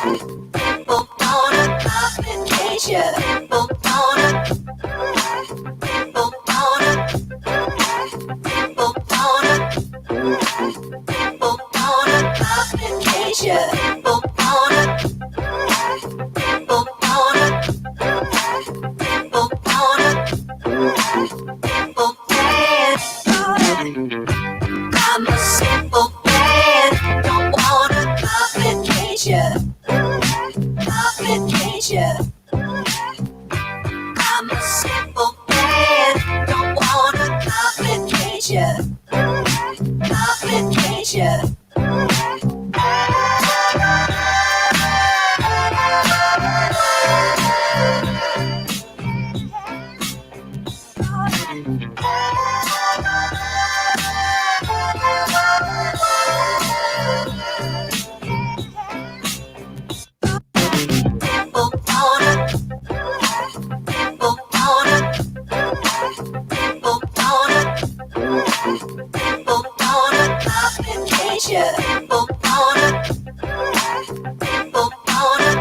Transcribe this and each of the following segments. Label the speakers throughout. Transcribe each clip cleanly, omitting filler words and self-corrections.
Speaker 1: People wanna complication. People wanna. People wanna. People wanna. People wanna complication. People wanna. People wanna. People wanna. People man. I'm a simple man. Don't want a complication. Complication. I'm a simple man. Don't want a complication. Complication. People wanna. People wanna. People wanna. People wanna complication. People wanna. People wanna.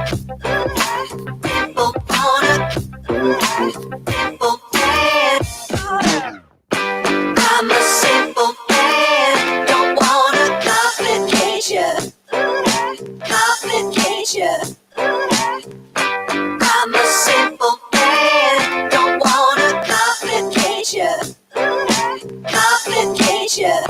Speaker 1: People wanna. People man. I'm a simple man. Don't want a complication. Complication. I'm a simple man. Don't want a complication. Complication.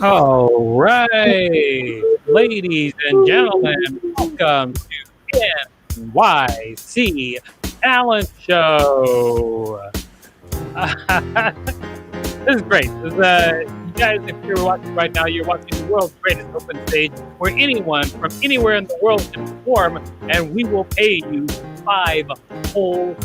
Speaker 2: All right, ladies and gentlemen, welcome to NYC Talent Show. This is great. You guys, if you're watching right now, you're watching the world's greatest open stage where anyone from anywhere in the world can perform, and we will pay you $5 whole.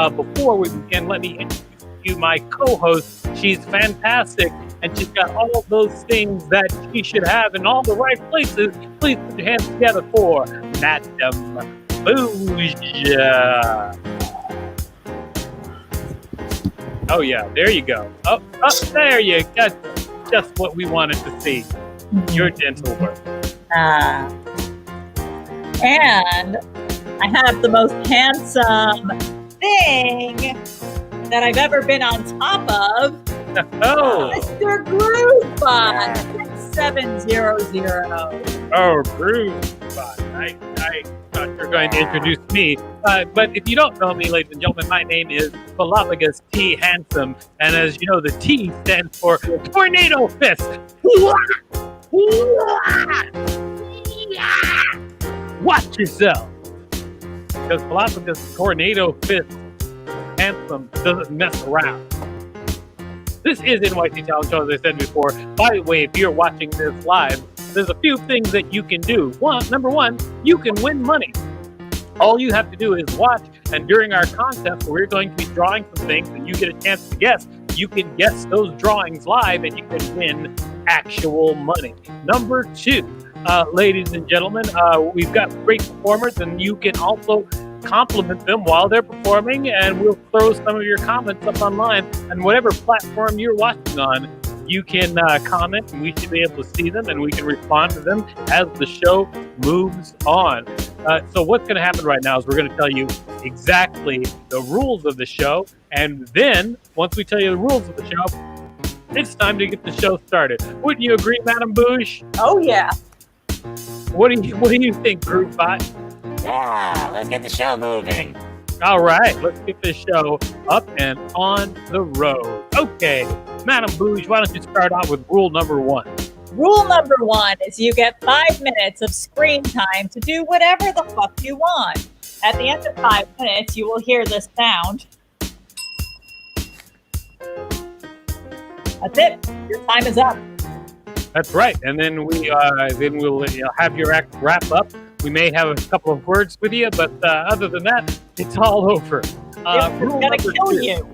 Speaker 2: Before we begin, let me introduce you my co-host. She's fantastic, and she's got all of those things that she should have in all the right places. Please put your hands together for Madam Bouge. Oh yeah, there you go. Up there you got just what we wanted to see. Your dental work.
Speaker 3: And I have the most handsome thing that I've ever been on top of.
Speaker 2: Oh,
Speaker 3: Mr. Groovebot 700.
Speaker 2: oh, Groovebot. I thought you were going to introduce me. But if you don't know me, ladies and gentlemen, my name is Philophagus T. Handsome. And as you know, the T stands for Tornado Fist. Watch yourself. Because Philophagus Tornado Fist Handsome doesn't mess around. This is NYC Talent Show, as I said before. By the way, if you're watching this live, there's a few things that you can do. Number one, you can win money. All you have to do is watch, and during our contest, where we're going to be drawing some things and you get a chance to guess, you can guess those drawings live and you can win actual money. Number two, ladies and gentlemen, we've got great performers, and you can also compliment them while they're performing, and we'll throw some of your comments up online. And whatever platform you're watching on, you can comment, and we should be able to see them, and we can respond to them as the show moves on. So what's going to happen right now is we're going to tell you exactly the rules of the show, and then once we tell you the rules of the show, it's time to get the show started. Wouldn't you agree, Madam Bouge?
Speaker 3: Oh yeah.
Speaker 2: What do you think, Groovebot?
Speaker 4: Yeah, let's get the show moving.
Speaker 2: All right, let's get this show up and on the road. Okay, Madam Bouge, why don't you start out with rule number one?
Speaker 3: Rule number one is you get 5 minutes of screen time to do whatever the fuck you want. At the end of 5 minutes, you will hear this sound. That's it. Your time is up.
Speaker 2: That's right, and then we'll have your act wrap up. We may have a couple of words with you, but other than that, it's all over.
Speaker 3: We're gonna kill you.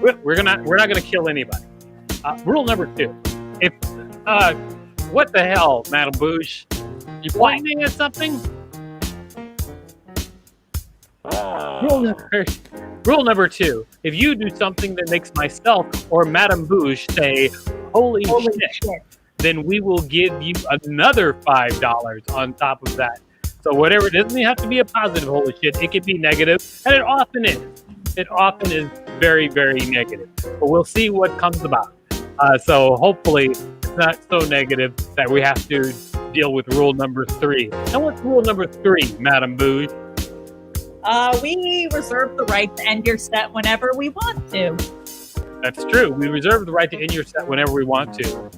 Speaker 2: We're not gonna kill anybody. Rule number two: if what the hell, Madam Bouge? You pointing at something? Rule number two: if you do something that makes myself or Madam Bouge say "Holy shit," then we will give you another $5 on top of that. So whatever, it doesn't have to be a positive holy shit. It can be negative, and it often is. It often is very, very negative. But we'll see what comes about. So hopefully it's not so negative that we have to deal with rule number three. And what's rule number three, Madam Bouge?
Speaker 3: We reserve the right to end your set whenever we want to.
Speaker 2: That's true. We reserve the right to end your set whenever we want to.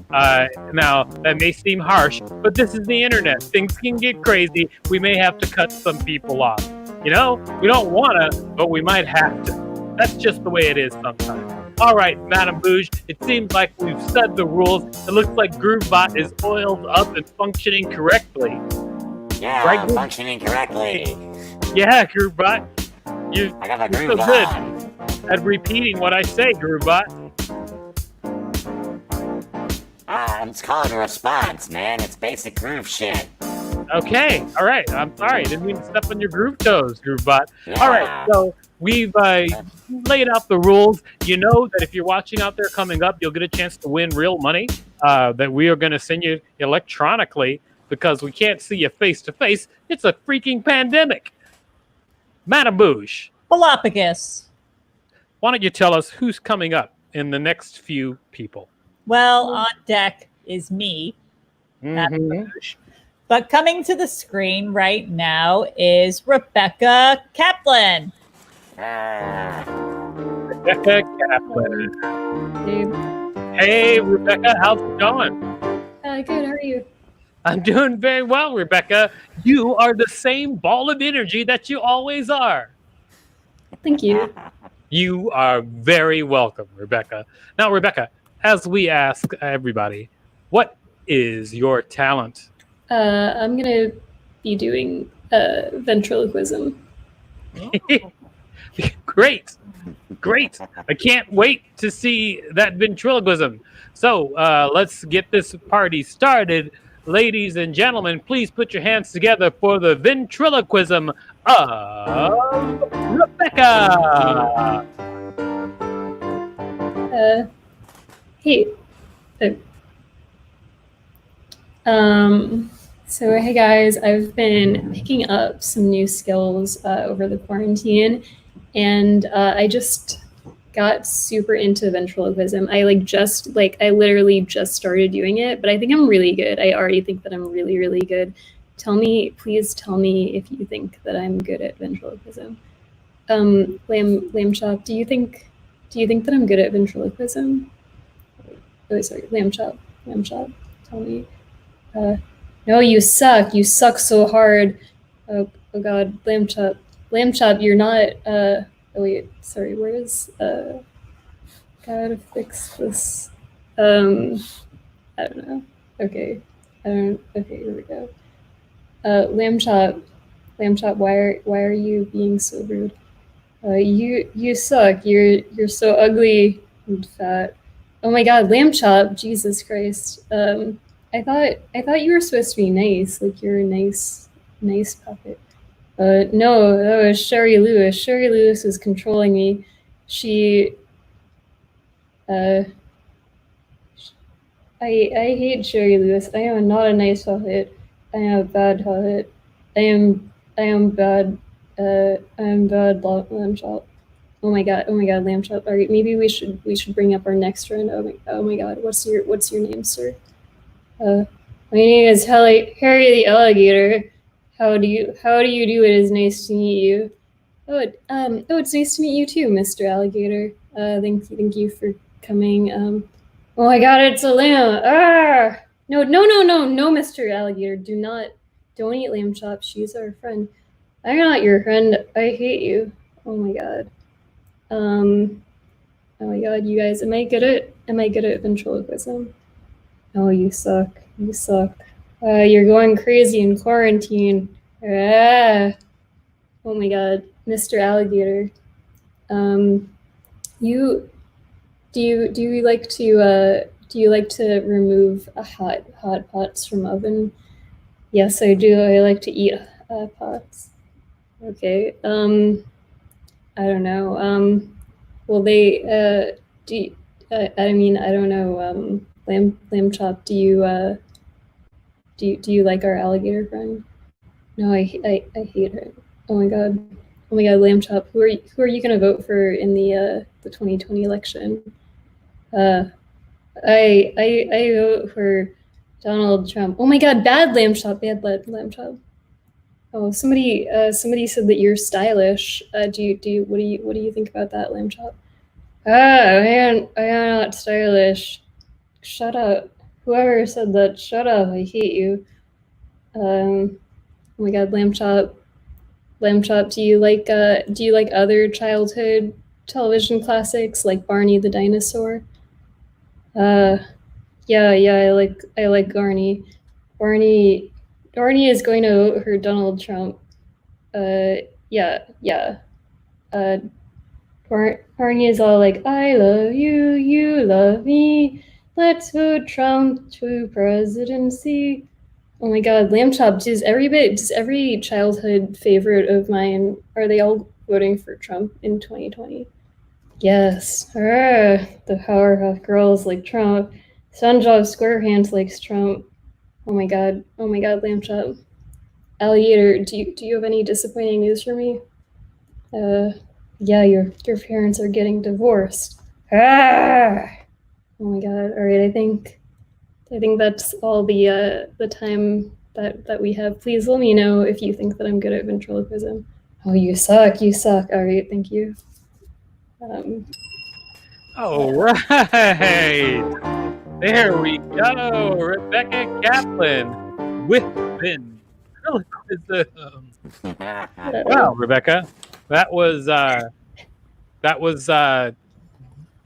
Speaker 2: Now, that may seem harsh, but this is the internet. Things can get crazy. We may have to cut some people off. You know, we don't want to, but we might have to. That's just the way it is sometimes. All right, Madam Bouge, it seems like we've said the rules. It looks like Groovebot is oiled up and functioning correctly.
Speaker 4: Yeah,
Speaker 2: Right,
Speaker 4: I'm functioning correctly.
Speaker 2: Yeah, Groovebot.
Speaker 4: I got my
Speaker 2: You're
Speaker 4: groove
Speaker 2: so good
Speaker 4: on.
Speaker 2: at repeating what I say, Groovebot.
Speaker 4: It's called a response, man. It's basic groove shit.
Speaker 2: Okay, all right. I'm sorry. Didn't mean to step on your groove toes, Groovebot.
Speaker 4: Yeah.
Speaker 2: All right, so we've laid out the rules. You know that if you're watching out there coming up, you'll get a chance to win real money that we are going to send you electronically because we can't see you face to face. It's a freaking pandemic. Madam Bouge,
Speaker 3: Philophagus.
Speaker 2: why don't you tell us who's coming up in the next few people?
Speaker 3: Well, on deck is me.
Speaker 2: Mhm.
Speaker 3: But coming to the screen right now is Rebecca Kaplan.
Speaker 2: Rebecca Kaplan. Hey, Rebecca, how's it going?
Speaker 5: Good, how are you?
Speaker 2: I'm doing very well, Rebecca. You are the same ball of energy that you always are.
Speaker 5: Thank you.
Speaker 2: You are very welcome, Rebecca. Now, Rebecca, as we ask everybody, what is your talent?
Speaker 5: I'm gonna be doing ventriloquism.
Speaker 2: Great, great. I can't wait to see that ventriloquism. So let's get this party started. Ladies and gentlemen, please put your hands together for the ventriloquism of Rebecca.
Speaker 5: Hey. So hey guys, I've been picking up some new skills over the quarantine, and I just got super into ventriloquism. I literally just started doing it, but I think I'm really good. I already think that I'm really, really good. Please tell me if you think that I'm good at ventriloquism. Lamb Chop, do you think that I'm good at ventriloquism? Oh, sorry, Lamb Chop, tell me. No, you suck. You suck so hard. Oh God, Lamb Chop, you're not. Oh wait, sorry. Where is? Gotta fix this. I don't know. Okay, Okay, here we go. Lamb Chop, why are you being so rude? You suck. You're so ugly and fat. Oh my God, Lamb Chop, Jesus Christ. I thought you were supposed to be nice, like you're a nice puppet. No, that was Sherry Lewis. Sherry Lewis is controlling me. She, I hate Sherry Lewis. I am not a nice puppet. I am a bad puppet. I am bad. I am bad, Lamb Chop. Oh my god, Lamb Chop. All right, maybe we should bring up our next friend. Oh my god, what's your name, sir? My name is Harry the Alligator. How do you do? It is nice to meet you. It's nice to meet you too, Mr. Alligator. Thank you for coming. Oh my God, it's a lamb. Ah! No, Mr. Alligator, don't eat Lamb Chop. She's our friend. I'm not your friend. I hate you. Oh my God. Oh my God, you guys, am I good at ventriloquism? Oh, you suck. You suck. You're going crazy in quarantine. Ah. Oh my God, Mr. Alligator. You do you like to remove hot pots from oven? Yes, I do. I like to eat pots. Okay. I don't know. Will they? I mean, I don't know. Lamb Chop, do you like our alligator friend? No, I hate her. Oh my god, Lamb Chop, who are you gonna vote for in the 2020 election? I vote for Donald Trump. Oh my god, bad Lamb Chop, Lamb Chop. Oh, somebody said that you're stylish. What do you think about that, Lamb Chop? I am not stylish. Shut up. Whoever said that, shut up. I hate you. Oh my god, Lamb Chop, do you like other childhood television classics like Barney the dinosaur? Yeah, I like Barney. Barney is going to vote for Donald Trump. Yeah. Barney is all like, I love you, you love me. Let's vote Trump to presidency. Oh my god, Lamb Chop, does every childhood favorite of mine, are they all voting for Trump in 2020? Yes. The Powerpuff Girls like Trump. SpongeBob SquarePants likes Trump. Oh my god, Lamb Chop. Alligator, do you have any disappointing news for me? Yeah, your parents are getting divorced. Oh my god. All right, I think that's all the time that we have. Please let me know if you think that I'm good at ventriloquism. Oh, you suck. All right, thank you.
Speaker 2: All right. There we go. Rebecca Kaplan with ventriloquism. Wow, Rebecca. That was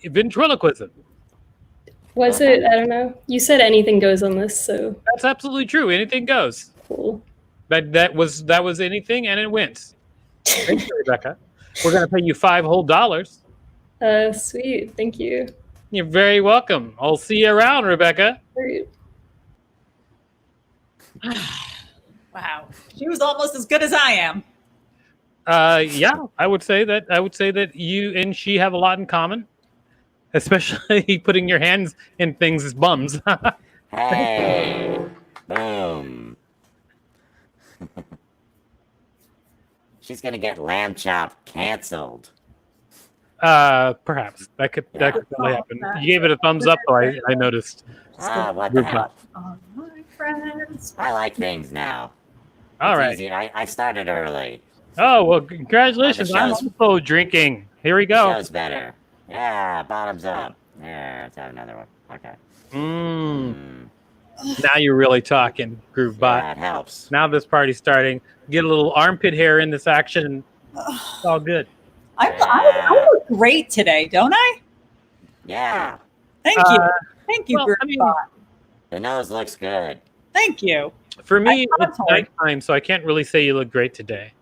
Speaker 2: ventriloquism.
Speaker 5: Was it? I don't know. You said anything goes on this, so
Speaker 2: That's absolutely true. Anything goes.
Speaker 5: cool.
Speaker 2: That was anything, and it wins. Thank you, Rebecca. We're gonna pay you $5 whole.
Speaker 5: Sweet. Thank you.
Speaker 2: You're very welcome. I'll see you around, Rebecca.
Speaker 5: Great.
Speaker 3: Wow. She was almost as good as I am.
Speaker 2: Yeah, I would say that you and she have a lot in common, especially putting your hands in things as bums.
Speaker 4: Hey, boom. She's gonna get lamb chop canceled.
Speaker 2: Perhaps that could really happen. You gave it a thumbs up, though. I noticed.
Speaker 4: What the hell?
Speaker 3: Oh, my friends.
Speaker 4: I like things now.
Speaker 2: All
Speaker 4: It's
Speaker 2: right.
Speaker 4: easy. I started early.
Speaker 2: Oh well, congratulations! I'm also drinking. Here we go.
Speaker 4: Show's better. Yeah, bottoms up. Yeah, let's have another one. Okay.
Speaker 2: Now you're really talking, Groovebot.
Speaker 4: That helps.
Speaker 2: Now this party's starting. Get a little armpit hair in this action. It's all good.
Speaker 3: I look great today, don't I?
Speaker 4: Yeah,
Speaker 3: Thank you. Thank you,
Speaker 2: well, I mean-
Speaker 3: Groovebot.
Speaker 4: the nose looks good.
Speaker 3: Thank you.
Speaker 2: For me,
Speaker 3: I
Speaker 2: it's
Speaker 3: thought-
Speaker 2: nighttime, so I can't really say you look great today.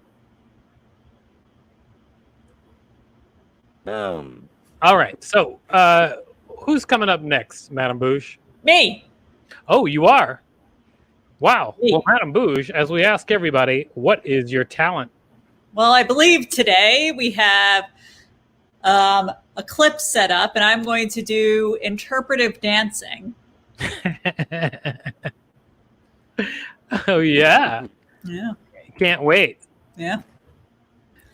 Speaker 4: Boom.
Speaker 2: All right. So, who's coming up next, Madame Bouge?
Speaker 3: Me.
Speaker 2: Oh, you are. Wow.
Speaker 3: Me.
Speaker 2: Well, Madame Bouge, as we ask everybody, what is your talent?
Speaker 3: Well, I believe today we have a clip set up, and I'm going to do interpretive dancing.
Speaker 2: Oh yeah.
Speaker 3: Yeah.
Speaker 2: Can't wait.
Speaker 3: Yeah.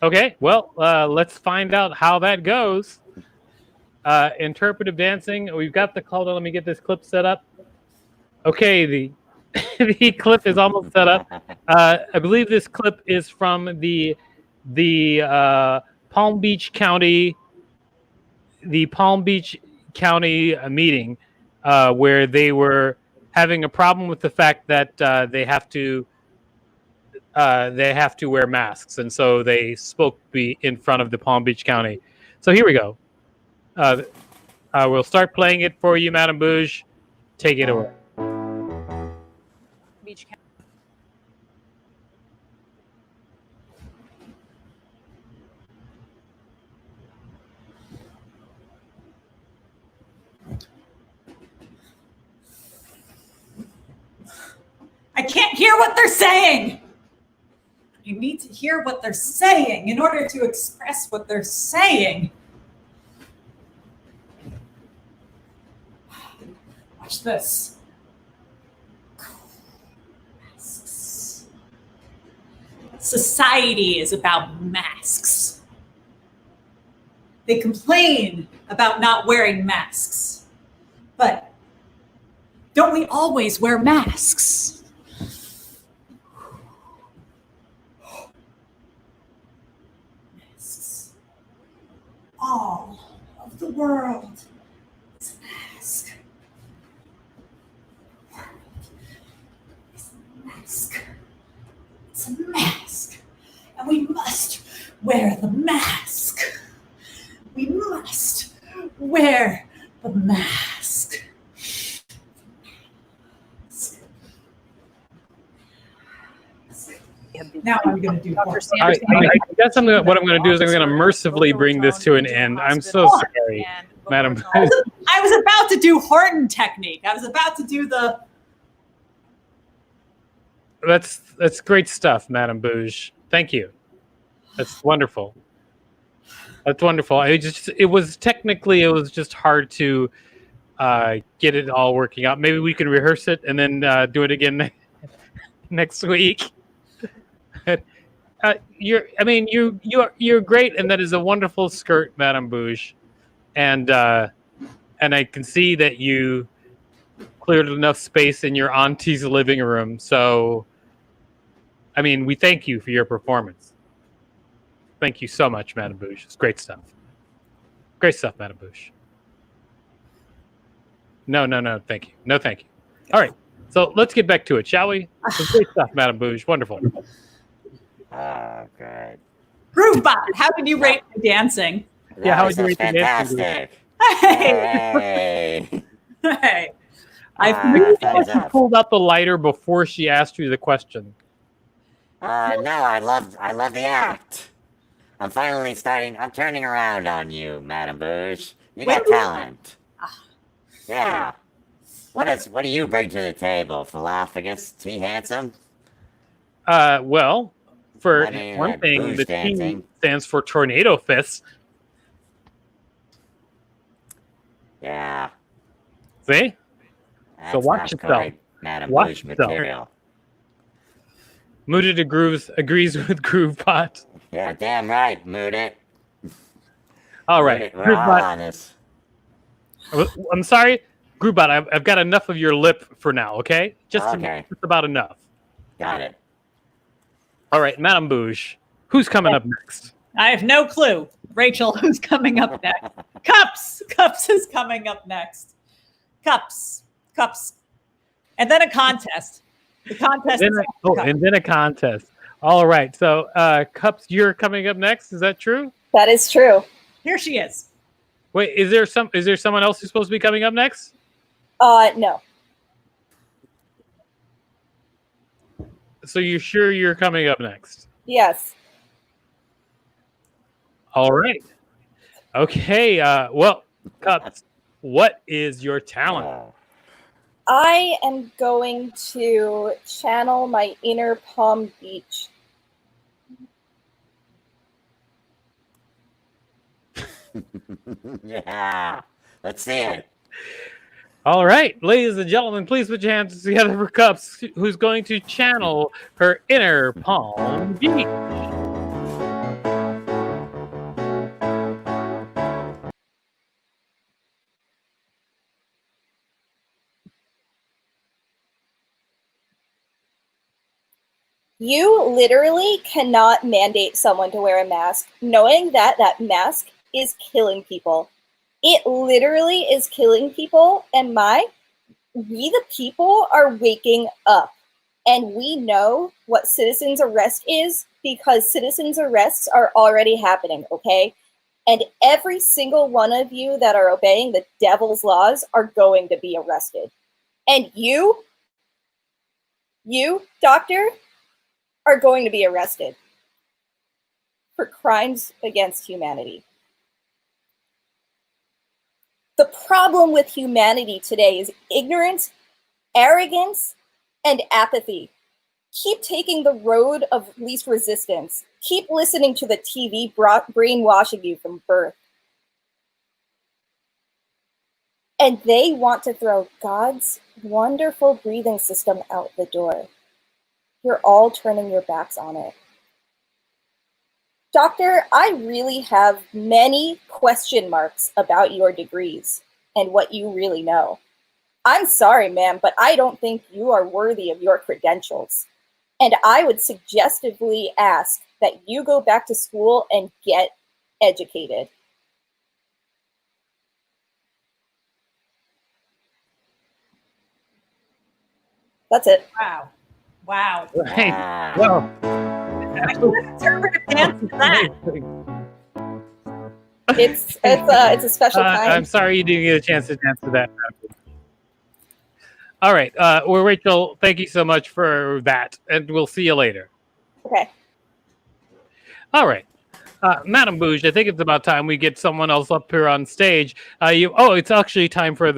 Speaker 2: Okay. Well, let's find out how that goes. Interpretive dancing. We've got the call. Let me get this clip set up. Okay. The the clip is almost set up. I believe this clip is from the Palm Beach County meeting where they were having a problem with the fact that they have to wear masks, and so they spoke in front of the Palm Beach County. So here we go. We'll start playing it for you, Madame Bouge. Take it away.
Speaker 3: Beach County. I can't hear what they're saying. You need to hear what they're saying in order to express what they're saying. Watch this. Masks. Society is about masks. They complain about not wearing masks. But don't we always wear masks? Masks. All of the world is a mask. It's a mask. It's a mask. And we must wear the mask. We must wear the mask. Now I'm going to do more.
Speaker 2: I guess what I'm going to do is I'm going to mercifully bring this to an end. I'm so sorry, Madam.
Speaker 3: I was about to do Horton technique. I was about to do the.
Speaker 2: That's great stuff, Madame Bouge. Thank you. That's wonderful. That's wonderful. It was just hard to get it all working out. Maybe we can rehearse it and then do it again next week. You're great, and that is a wonderful skirt, Madame Bouge, and I can see that you cleared enough space in your auntie's living room. So, I mean, we thank you for your performance. Thank you so much, Madame Bouge. It's great stuff. Great stuff, Madame Bouge. No, thank you. No, thank you. All right, so let's get back to it, shall we? Some great stuff, Madame Bouge. Wonderful.
Speaker 4: Oh, great.
Speaker 3: Groovebot, how did you rate my dancing?
Speaker 2: Yeah, how
Speaker 4: was
Speaker 2: would you
Speaker 4: just
Speaker 2: rate the dancing,
Speaker 4: fantastic.
Speaker 3: Hey,
Speaker 4: Hey.
Speaker 3: hey. I
Speaker 4: Thumbs
Speaker 2: You
Speaker 4: up.
Speaker 2: pulled out the lighter before she asked you the question.
Speaker 4: No, I love the act. I'm turning around on you, Madame Bouge. You got talent. Yeah. What do you bring to the table? Philophagus? To be handsome?
Speaker 2: Well, for
Speaker 4: I mean,
Speaker 2: one thing,
Speaker 4: bouge
Speaker 2: the T
Speaker 4: dancing.
Speaker 2: stands for tornado fists.
Speaker 4: Yeah.
Speaker 2: See?
Speaker 4: That's
Speaker 2: watch
Speaker 4: not
Speaker 2: yourself.
Speaker 4: quite Madame
Speaker 2: Watch
Speaker 4: Bouge
Speaker 2: yourself.
Speaker 4: material.
Speaker 2: Mooted agrees with Groovebot.
Speaker 4: Yeah, damn right, Mood it.
Speaker 2: All
Speaker 4: Mood
Speaker 2: right,
Speaker 4: it. We're all
Speaker 2: Groovebot.
Speaker 4: on this.
Speaker 2: I'm sorry, Groovebot. I've got enough of your lip for now. Okay, just about enough.
Speaker 4: Got it.
Speaker 2: All right, Madame Bouge, who's coming up next?
Speaker 3: I have no clue. Rachel, who's coming up next? Cups is coming up next. Cups. And then a contest. The contest is
Speaker 2: and then a contest. All right, so Cups, you're coming up next. Is that true?
Speaker 5: That is true.
Speaker 3: Here she is.
Speaker 2: Wait, is there someone else who's supposed to be coming up next?
Speaker 5: No.
Speaker 2: So you're sure you're coming up next?
Speaker 5: Yes.
Speaker 2: All right. Okay. Well, Cups, what is your talent?
Speaker 4: Oh.
Speaker 5: I am going to channel my inner Palm Beach.
Speaker 4: Yeah. Let's see it.
Speaker 2: All right, ladies and gentlemen, please put your hands together for Cups, who's going to channel her inner Palm Beach.
Speaker 5: You literally cannot mandate someone to wear a mask, knowing that that mask is killing people. It literally is killing people, and we the people are waking up. And we know what citizens arrest is because citizens arrests are already happening, okay? And every single one of you that are obeying the devil's laws are going to be arrested. And you, doctor, are going to be arrested for crimes against humanity. The problem with humanity today is ignorance, arrogance, and apathy. Keep taking the road of least resistance. Keep listening to the TV brainwashing you from birth. And they want to throw God's wonderful breathing system out the door. You're all turning your backs on it. Doctor, I really have many question marks about your degrees and what you really know. I'm sorry, ma'am, but I don't think you are worthy of your credentials. And I would suggestively ask that you go back to school and get educated. That's it.
Speaker 3: Wow.
Speaker 2: Right. Well,
Speaker 3: Interpretive dance is that?
Speaker 5: It's a special kind.
Speaker 2: I'm sorry you didn't get a chance to dance to that. All right. Well, Rachel, thank you so much for that, and we'll see you later.
Speaker 5: Okay.
Speaker 2: All right. Madame Bouge, I think it's about time we get someone else up here on stage. It's actually time for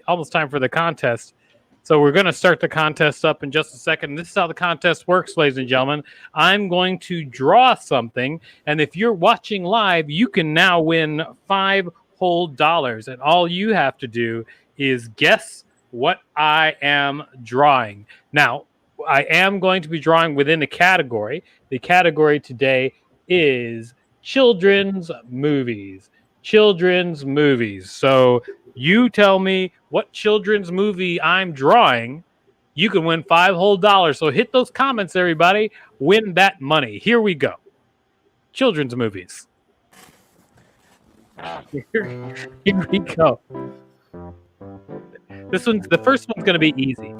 Speaker 2: almost time for the contest. So we're going to start the contest up in just a second. This is how the contest works, ladies and gentlemen. I'm going to draw something, and if you're watching live, you can now win $5 whole, and all you have to do is guess what I am drawing. Now, I am going to be drawing within a category. The category today is children's movies. Children's movies. So you tell me what children's movie I'm drawing. You can win $5 whole. So hit those comments, everybody. Win that money. Here we go. Children's movies. Here we go. The first one's gonna be easy.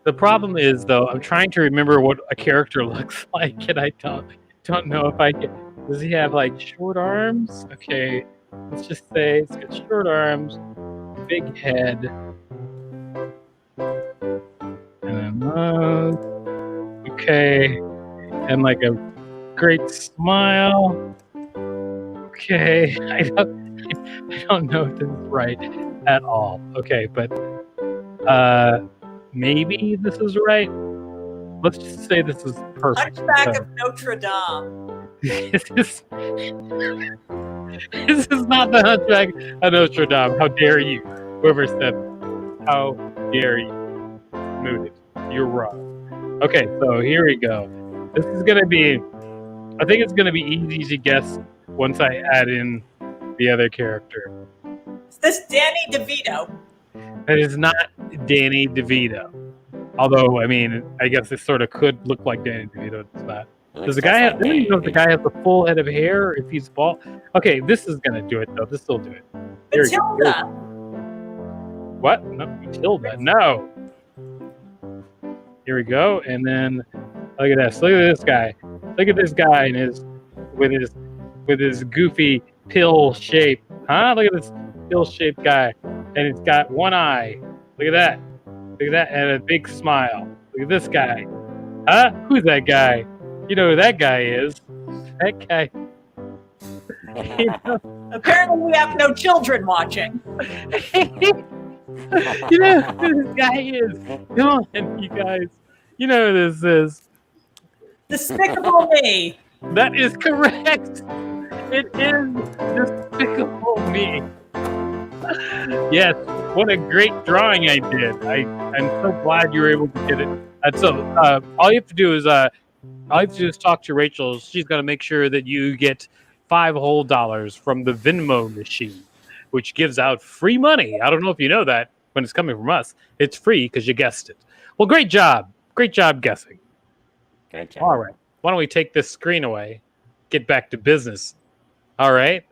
Speaker 2: The problem is, though, I'm trying to remember what a character looks like, and I don't know if I can. Does he have like short arms? Okay, let's just say it's got short arms, big head, and a nose. Okay, and like a great smile. Okay, I don't know if this is right at all. Okay, but maybe this is right. Let's just say this is perfect.
Speaker 3: Hunchback of Notre Dame.
Speaker 2: This is not the Hunchback of Notre Dame. How dare you? Whoever said, how dare you? Mooted. You're wrong. Okay, so here we go. This is going to be, I think it's going to be easy to guess once I add in the other character.
Speaker 3: Is this Danny DeVito?
Speaker 2: It is not Danny DeVito. Although, I mean, I guess it sort of could look like Danny DeVito. It's not. Does the guy have, I don't even know if the guy has a full head of hair or if he's bald. Okay, this is going to do it, though. This will do it. Here we go.
Speaker 3: Matilda.
Speaker 2: What? No, Matilda. No. Here we go. And then, look at this. Look at this guy. Look at this guy and with his goofy pill shape. Huh? Look at this pill-shaped guy. And he's got one eye. Look at that. Look at that. And a big smile. Look at this guy. Huh? Who's that guy? You know who that guy is. That guy. You know,
Speaker 3: Apparently, we have no children watching.
Speaker 2: you know who this guy is. Come on, you guys. You know who this is.
Speaker 3: Despicable Me.
Speaker 2: That is correct. It is Despicable Me. Yes, what a great drawing I did. I'm so glad you were able to get it. And so all you have to do is talk to Rachel. She's going to make sure that you get $5 whole from the Venmo machine, which gives out free money. I don't know if you know that when it's coming from us. It's free because you guessed it. Well, great job. Great job guessing.
Speaker 4: Good job.
Speaker 2: All right. Why don't we take this screen away? Get back to business. All right.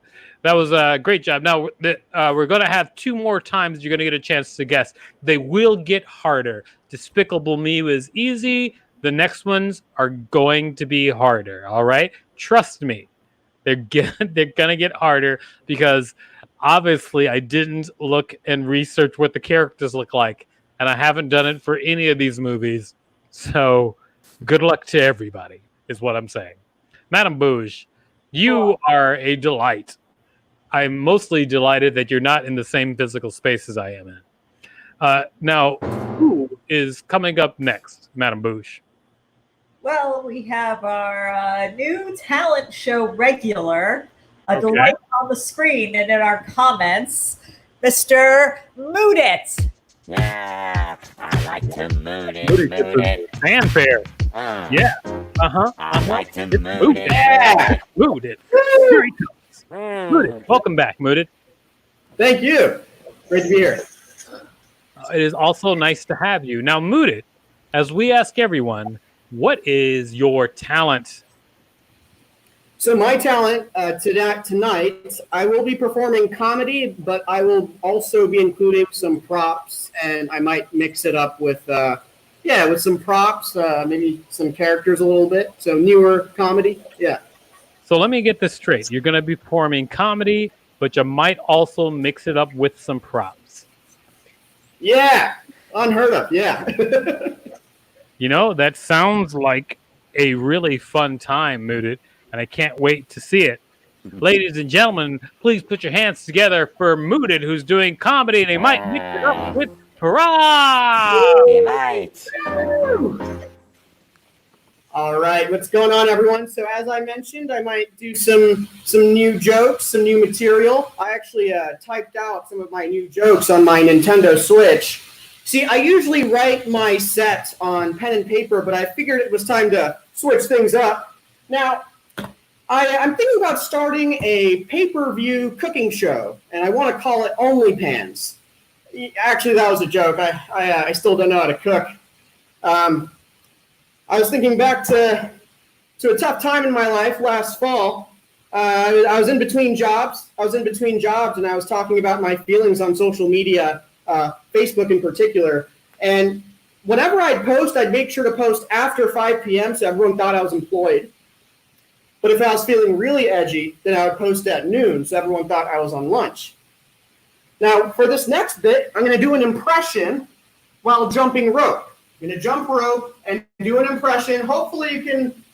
Speaker 2: That was a great job. Now, we're going to have 2 more times you're going to get a chance to guess. They will get harder. Despicable Me was easy. The next ones are going to be harder. All right? Trust me. They're going to get harder because obviously I didn't look and research what the characters look like, and I haven't done it for any of these movies. So good luck to everybody is what I'm saying. Madame Bouge, you are a delight. I'm mostly delighted that you're not in the same physical space as I am in. Now, who is coming up next, Madame Bouge?
Speaker 3: Well, we have our new talent show regular, a delight on the screen and in our comments, Mr. Mood It.
Speaker 4: Yeah, I like to mood it.
Speaker 2: Fanfare. Yeah.
Speaker 4: I like to mood it.
Speaker 2: Yeah. Mood it. Here he comes. Mood it. Welcome back, Mood It.
Speaker 6: Thank you. Great to be here.
Speaker 2: It is also nice to have you. Now, Mood It, as we ask everyone, what is your talent?
Speaker 6: So my talent tonight, I will be performing comedy, but I will also be including some props, and I might mix it up with some props, maybe some characters a little bit. So newer comedy, yeah.
Speaker 2: So let me get this straight. You're going to be performing comedy, but you might also mix it up with some props.
Speaker 6: Yeah, unheard of, yeah.
Speaker 2: You know, that sounds like a really fun time, Mood It. And I can't wait to see it. Ladies and gentlemen, please put your hands together for Mood It, who's doing comedy, and he might mix it up with hurrah!
Speaker 4: He might.
Speaker 6: All right, what's going on, everyone? So as I mentioned, I might do some new jokes, some new material. I actually typed out some of my new jokes on my Nintendo Switch. See, I usually write my set on pen and paper, but I figured it was time to switch things up. Now, I'm thinking about starting a pay-per-view cooking show, and I want to call it OnlyPans. Actually, that was a joke. I still don't know how to cook. I was thinking back to to a tough time in my life last fall. I was in between jobs. And I was talking about my feelings on social media, Facebook in particular. And whenever I'd post, I'd make sure to post after 5 p.m. so everyone thought I was employed. But if I was feeling really edgy, then I would post at noon so everyone thought I was on lunch. Now, for this next bit, I'm going to do an impression while jumping rope. I'm going to jump rope and do an impression. Hopefully you can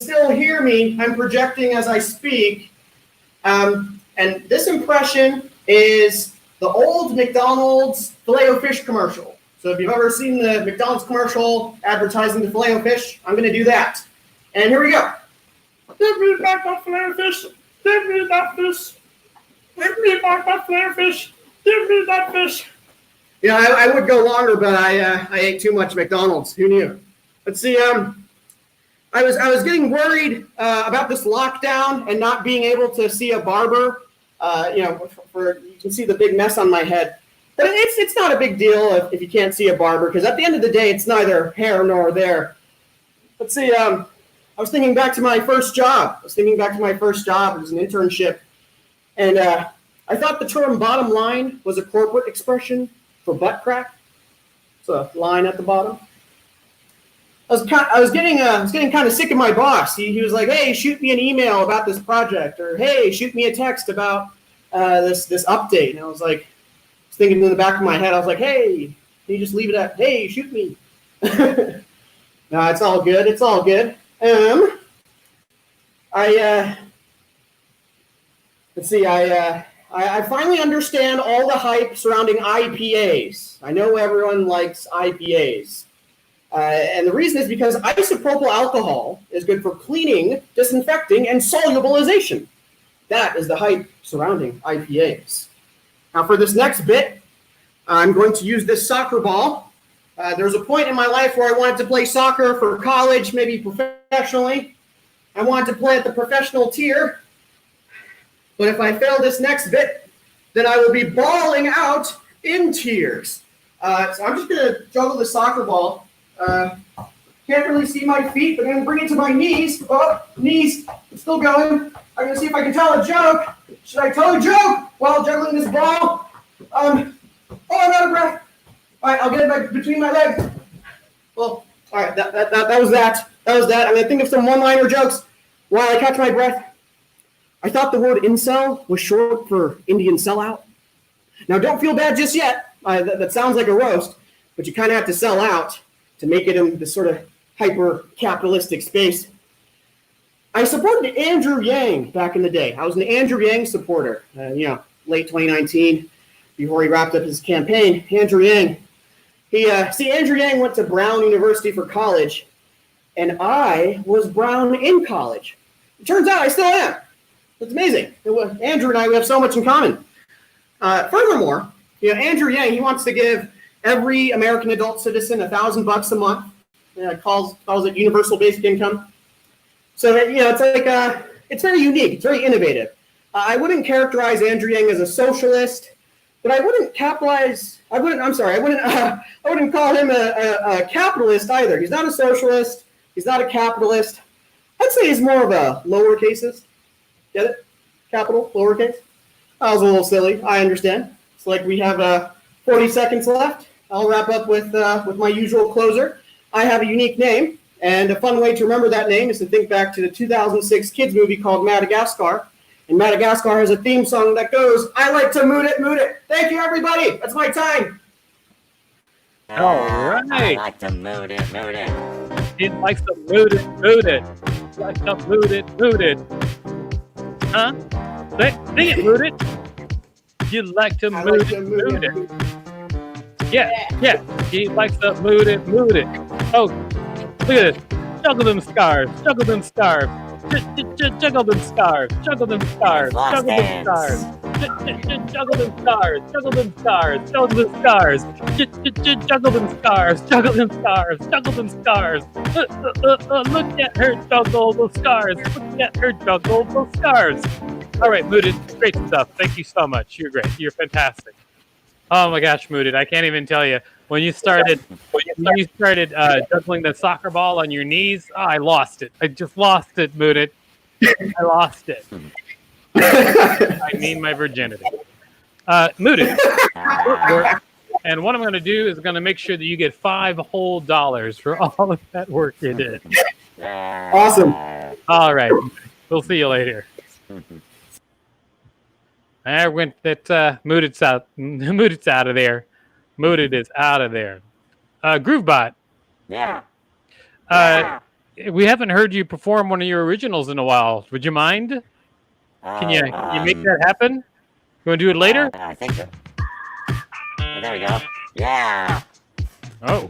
Speaker 6: still hear me. I'm projecting as I speak. And this impression is the old McDonald's Filet-O-Fish commercial. So if you've ever seen the McDonald's commercial advertising the Filet-O-Fish, I'm going to do that. And here we go. Give me back my Filet-O-Fish. Give me that fish. Give me back my Filet-O-Fish. Give me that fish. Yeah, I would go longer, but I ate too much McDonald's. Who knew? Let's see. I was getting worried about this lockdown and not being able to see a barber. You can see the big mess on my head. But it's not a big deal if you can't see a barber, because at the end of the day, it's neither here nor there. Let's see. I was thinking back to my first job. It was an internship. And I thought the term bottom line was a corporate expression for butt crack. It's a line at the bottom. I was getting kind of sick of my boss. He was like, "Hey, shoot me an email about this project," or "Hey, shoot me a text about this update." And I was thinking in the back of my head, I was like, "Hey, can you just leave it at, hey, shoot me?" No, it's all good. It's all good. I finally understand all the hype surrounding IPAs. I know everyone likes IPAs. And the reason is because isopropyl alcohol is good for cleaning, disinfecting, and solubilization. That is the hype surrounding IPAs. Now for this next bit, I'm going to use this soccer ball. There was a point in my life where I wanted to play soccer for college, maybe professionally. I wanted to play at the professional tier. But if I fail this next bit, then I will be bawling out in tears. So I'm just going to juggle the soccer ball. Can't really see my feet, but I'm going to bring it to my knees. Oh, knees, it's still going. I'm going to see if I can tell a joke. Should I tell a joke while juggling this ball? I'm out of breath. All right, I'll get it back between my legs. Well, all right, that was that. That was that. I'm going to think of some one-liner jokes while I catch my breath. I thought the word incel was short for Indian sellout. Now, don't feel bad just yet. That sounds like a roast, but you kind of have to sell out to make it in this sort of hyper-capitalistic space. I supported Andrew Yang back in the day. I was an Andrew Yang supporter, late 2019, before he wrapped up his campaign. Andrew Yang. Andrew Yang went to Brown University for college, and I was Brown in college. It turns out I still am. It's amazing. Andrew and I, we have so much in common. Furthermore, Andrew Yang, he wants to give every American adult citizen $1,000 a month. Calls it universal basic income. So it's very unique. It's very innovative. I wouldn't characterize Andrew Yang as a socialist, but I wouldn't call him a capitalist either. He's not a socialist. He's not a capitalist. I'd say he's more of a lowercaseist. Get it? Capital, lowercase. That was a little silly. I understand. It's like we have 40 seconds left. I'll wrap up with my usual closer. I have a unique name, and a fun way to remember that name is to think back to the 2006 kids movie called Madagascar. And Madagascar has a theme song that goes, "I like to mood it, mood it." Thank you, everybody. That's my time.
Speaker 2: All right.
Speaker 4: I like to mood it, mood it.
Speaker 2: He likes to mood it, mood it. He likes to mood it, mood it. Huh? Sing it, mood it. You like to mood it, mood it. Yeah. He likes to mood it, mood it. Oh, look at this. Juggle them scarves. Juggle them scarves. Juggle them scarves. Juggle them scarves. Juggle them scarves. Juggle them stars. Juggle them stars. Juggle them stars. Juggle them stars. Juggle them stars. Juggle them stars. Look at her juggle the stars. Look at her juggle the stars. All right, Mooted, great stuff. Thank you so much. You're great. You're fantastic. Oh my gosh, Mooted, I can't even tell you. when you started juggling the soccer ball on your knees. Oh, I lost it. I just lost it, Moodit. I lost it. I mean my virginity. Moodit. And what I'm going to do is going to make sure that you get $5 whole for all of that work you did.
Speaker 6: Awesome.
Speaker 2: All right. We'll see you later. I went that Moodit's out. Moodit's out of there. Moodit is out of there. Groovebot.
Speaker 4: Yeah.
Speaker 2: We haven't heard you perform one of your originals in a while. Would you mind? Can you make that happen? You want to do it later?
Speaker 4: I think so. Oh, there we go. Yeah.
Speaker 2: Oh,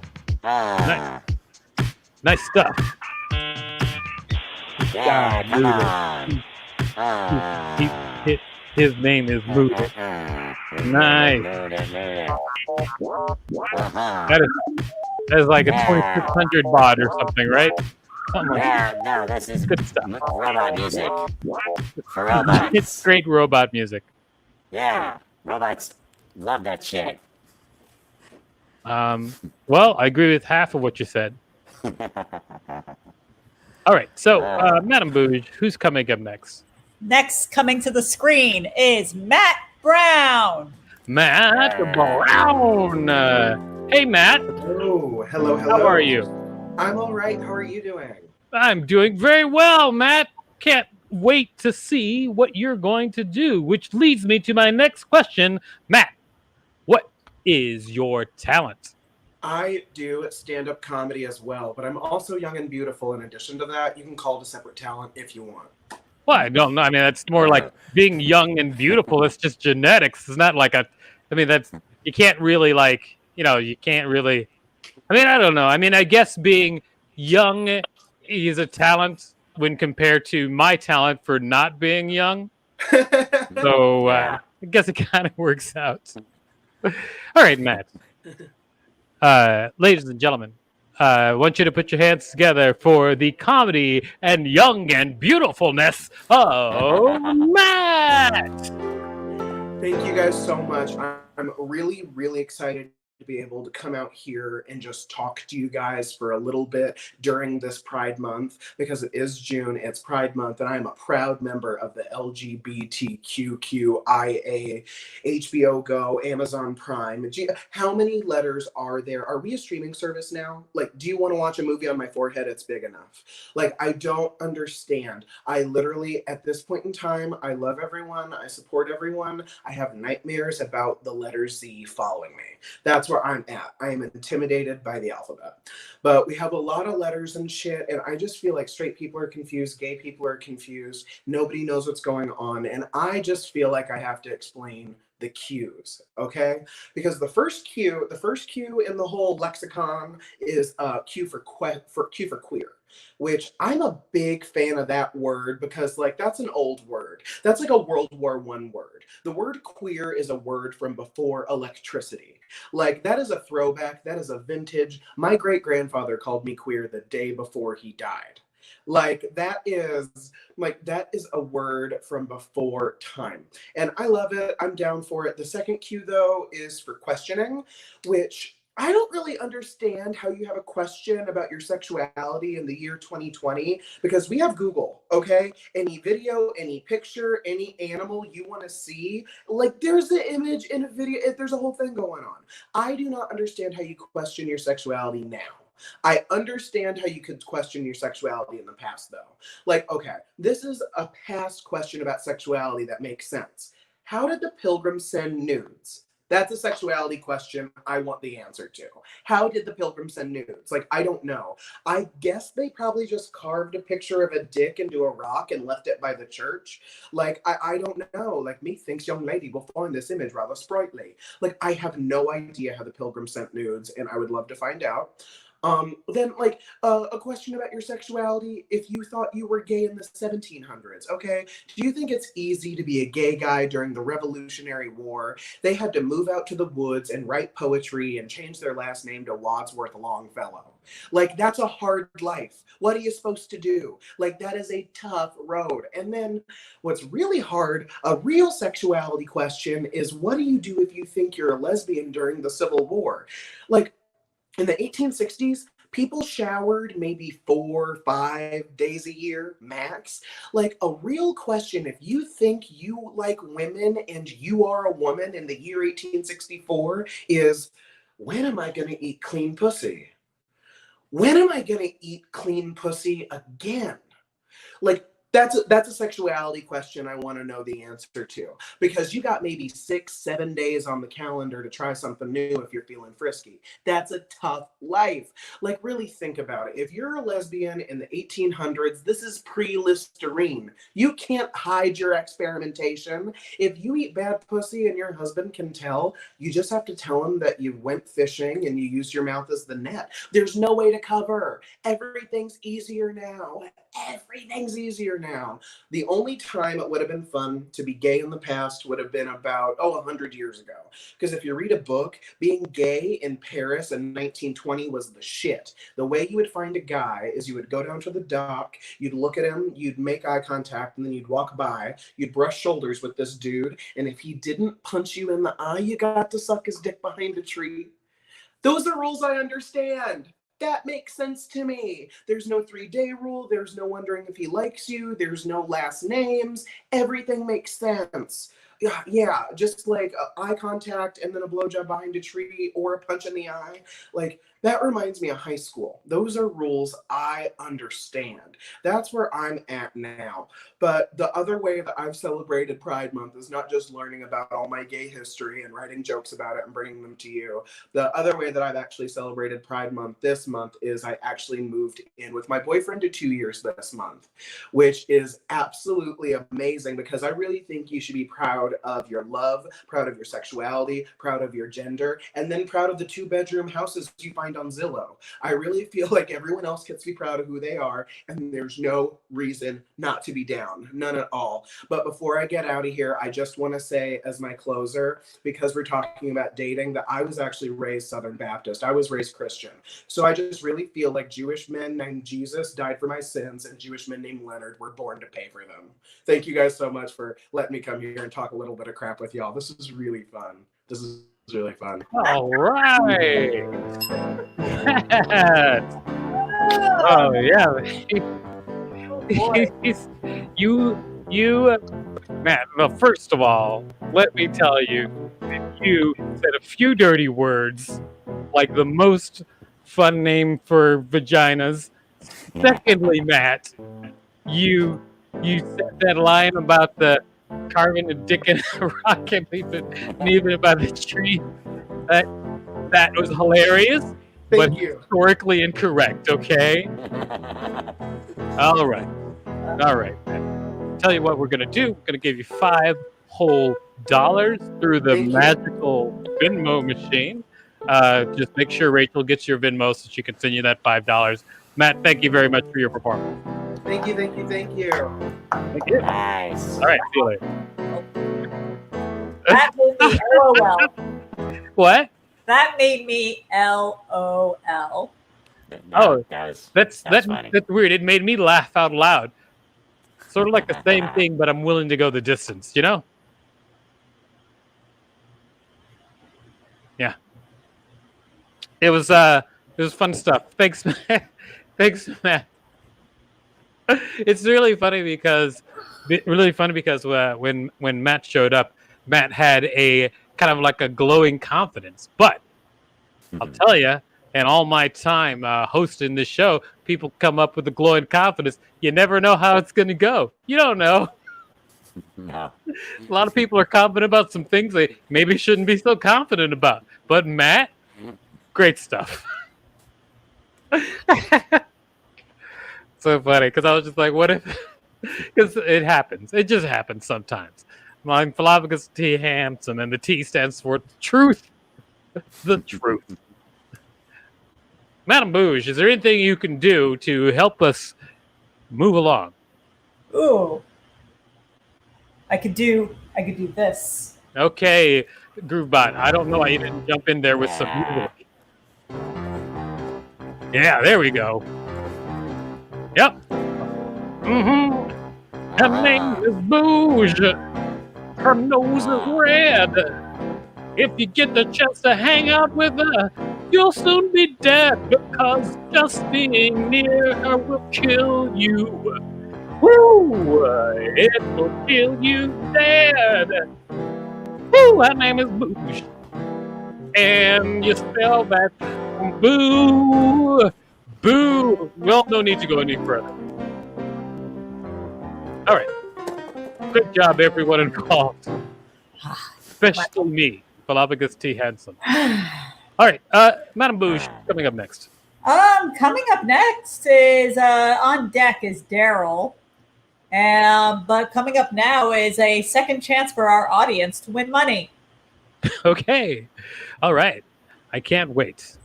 Speaker 2: nice stuff.
Speaker 4: Yeah, come on.
Speaker 2: His name is Moodit. Nice. That is like a 2600 baud or something, right? Something like that.
Speaker 4: No, this is
Speaker 2: Good stuff.
Speaker 4: robot music. For robots.
Speaker 2: It's great robot music.
Speaker 4: Yeah, robots love that shit.
Speaker 2: Well, I agree with half of what you said. All right, so Madam Bouge, who's coming up next?
Speaker 3: Next coming to the screen is Matt Brown.
Speaker 2: Matt Brown. Hey, Matt.
Speaker 7: Oh, hello.
Speaker 2: How are you?
Speaker 7: I'm all right. How are you doing?
Speaker 2: I'm doing very well, Matt. Can't wait to see what you're going to do, which leads me to my next question. Matt, what is your talent?
Speaker 7: I do stand-up comedy as well, but I'm also young and beautiful. In addition to that, you can call it a separate talent if you want.
Speaker 2: Well, I don't know. I mean, that's more like being young and beautiful. It's just genetics. It's not like that's, you can't really you can't really, I don't know. I mean, I guess being young is a talent when compared to my talent for not being young. So I guess it kind of works out. All right, Matt. Ladies and gentlemen, I want you to put your hands together for the comedy and young and beautifulness of Matt.
Speaker 7: Thank you guys so much. I'm really, really excited to be able to come out here and just talk to you guys for a little bit during this Pride Month, because it is June, it's Pride Month, and I am a proud member of the LGBTQIA, HBO Go, Amazon Prime. How many letters are there? Are we a streaming service now? Like, do you want to watch a movie on my forehead? It's big enough. Like, I don't understand. I literally, at this point in time, I love everyone. I support everyone. I have nightmares about the letter Z following me. That's where I'm at. I am intimidated by the alphabet. But we have a lot of letters and shit, and I just feel like straight people are confused, gay people are confused, nobody knows what's going on, and I just feel like I have to explain the Q's, okay? Because the first Q in the whole lexicon is Q for queer, which I'm a big fan of that word, because like that's an old word. That's like a World War I word. The word queer is a word from before electricity. Like, that is a throwback. That is a vintage. My great-grandfather called me queer the day before he died. Like, that is a word from before time. And I love it. I'm down for it. The second Q, though, is for questioning, which I don't really understand how you have a question about your sexuality in the year 2020, because we have Google, okay? Any video, any picture, any animal you want to see, like, there's the image in a video, there's a whole thing going on. I do not understand how you question your sexuality now. I understand how you could question your sexuality in the past, though. Like, okay, this is a past question about sexuality that makes sense. How did the Pilgrims send nudes? That's a sexuality question I want the answer to. How did the Pilgrims send nudes? Like, I don't know. I guess they probably just carved a picture of a dick into a rock and left it by the church. Like, I don't know. Like, methinks young lady will find this image rather sprightly. Like, I have no idea how the Pilgrims sent nudes, and I would love to find out. Then, like, a question about your sexuality. If you thought you were gay in the 1700s, okay, do you think it's easy to be a gay guy during the Revolutionary War? They had to move out to the woods and write poetry and change their last name to Wadsworth Longfellow. Like, that's a hard life. What are you supposed to do? Like, that is a tough road. And then what's really hard, a real sexuality question, is what do you do if you think you're a lesbian during the Civil War? Like, in the 1860s, people showered maybe 4 or 5 days a year max. Like, a real question, if you think you like women and you are a woman in the year 1864, is when am I going to eat clean pussy? When am I going to eat clean pussy again? Like, that's a sexuality question I want to know the answer to, because you got maybe 6, 7 days on the calendar to try something new if you're feeling frisky. That's a tough life. Like, really think about it. If you're a lesbian in the 1800s, this is pre-Listerine. You can't hide your experimentation. If you eat bad pussy and your husband can tell, you just have to tell him that you went fishing and you used your mouth as the net. There's no way to cover. Everything's easier now. Everything's easier now. The only time it would have been fun to be gay in the past would have been about 100 years ago. Because if you read a book, being gay in Paris in 1920 was the shit. The way you would find a guy is you would go down to the dock, you'd look at him, you'd make eye contact, and then you'd walk by, you'd brush shoulders with this dude, and if he didn't punch you in the eye, you got to suck his dick behind a tree. Those are rules I understand. That makes sense to me. There's no 3-day rule. There's no wondering if he likes you. There's no last names. Everything makes sense. Yeah, just like eye contact and then a blowjob behind a tree or a punch in the eye. Like, that reminds me of high school. Those are rules I understand. That's where I'm at now. But the other way that I've celebrated Pride Month is not just learning about all my gay history and writing jokes about it and bringing them to you. The other way that I've actually celebrated Pride Month this month is I actually moved in with my boyfriend to 2 years this month, which is absolutely amazing because I really think you should be proud of your love, proud of your sexuality, proud of your gender, and then proud of the 2-bedroom houses you find on Zillow. I really feel like everyone else gets to be proud of who they are, and there's no reason not to be down. None at all. But before I get out of here, I just want to say as my closer, because we're talking about dating, that I was actually raised Southern Baptist. I was raised Christian. So I just really feel like Jewish men named Jesus died for my sins, and Jewish men named Leonard were born to pay for them. Thank you guys so much for letting me come here and talk a little bit of crap with y'all. This is really fun. This is really fun.
Speaker 2: All right. Oh yeah. you, Matt. Well, first of all, let me tell you that you said a few dirty words, like the most fun name for vaginas. Secondly, Matt, you said that line about the carving a dick in a rock and leaving it by the tree. That was hilarious, but
Speaker 7: Thank you.
Speaker 2: historically incorrect. Okay. All right. Tell you what we're gonna do. We're gonna give you $5 whole through the
Speaker 7: Thank you.
Speaker 2: magical Venmo machine. Just make sure Rachel gets your Venmo so she can send you that $5. Matt, thank you very much for your performance.
Speaker 7: Thank you.
Speaker 2: Thank you.
Speaker 4: Nice.
Speaker 2: All right. See you later.
Speaker 3: That made me LOL.
Speaker 2: What?
Speaker 3: That made me LOL.
Speaker 2: Oh,
Speaker 4: that's
Speaker 2: That's
Speaker 4: funny.
Speaker 2: that's weird. It made me laugh out loud. Sort of like the same thing, but I'm willing to go the distance. You know? Yeah. It was fun stuff. Thanks, Matt. Thanks, Matt. It's really funny because when Matt showed up, Matt had a kind of like a glowing confidence. But I'll tell you, in all my time hosting this show, people come up with a glowing confidence. You never know how it's going to go. You don't know.
Speaker 4: No.
Speaker 2: A lot of people are confident about some things they maybe shouldn't be so confident about. But Matt, great stuff. So funny because I was just like, what if? Because it happens. It just happens sometimes. I'm Philopagus T. Handsome, and the T stands for truth. The truth. Madame Bouge, is there anything you can do to help us move along?
Speaker 3: Ooh. I could do this.
Speaker 2: Okay, Groovebot. I don't know why you didn't jump in there with some music. Yeah, there we go. Yep. Her name is Bouge. Her nose is red. If you get the chance to hang out with her, you'll soon be dead because just being near her will kill you. Woo! It will kill you dead. Woo! Her name is Bouge. And you spell that boo. Boo. Well, no need to go any further. All right. Good job, everyone involved. Especially me, Galapagos T. Handsome. All right. Madame Bouge, coming up next.
Speaker 3: Coming up next is on deck is Daryl. But coming up now is a second chance for our audience to win money.
Speaker 2: Okay. All right. I can't wait.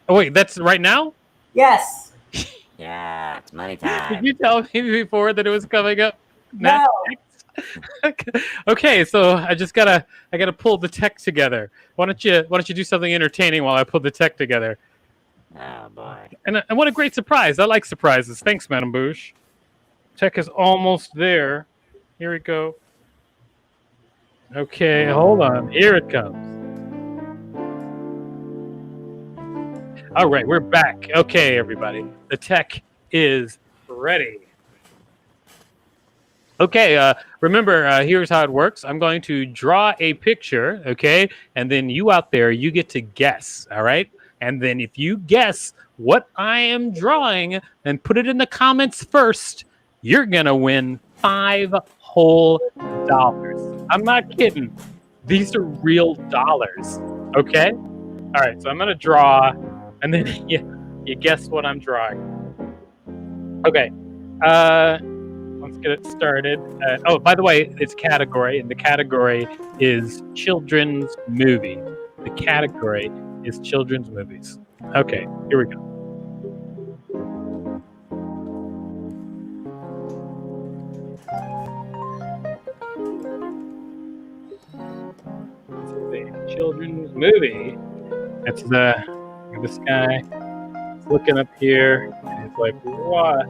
Speaker 2: Wait, that's right now?
Speaker 3: Yes.
Speaker 4: Yeah, it's money time.
Speaker 2: Did you tell me before that it was coming up?
Speaker 3: No.
Speaker 2: Okay, so I gotta pull the tech together. Why don't you do something entertaining while I pull the tech together?
Speaker 4: Oh boy.
Speaker 2: And what a great surprise. I like surprises. Thanks, Madame Bouge. Tech is almost there. Here we go. Okay, hold on. Here it comes. All right, we're back. Okay, everybody. The tech is ready. Okay, remember, here's how it works. I'm going to draw a picture, okay? And then you out there, you get to guess, all right? And then if you guess what I am drawing and put it in the comments first, you're going to win $5 whole. I'm not kidding. These are real dollars, okay? All right, so I'm going to draw, and then you guess what I'm drawing. Okay, let's get it started. Oh, by the way, it's category, and the category is children's movie. The category is children's movies. Okay, here we go. Children's movie. That's this guy is looking up here and he's like, what?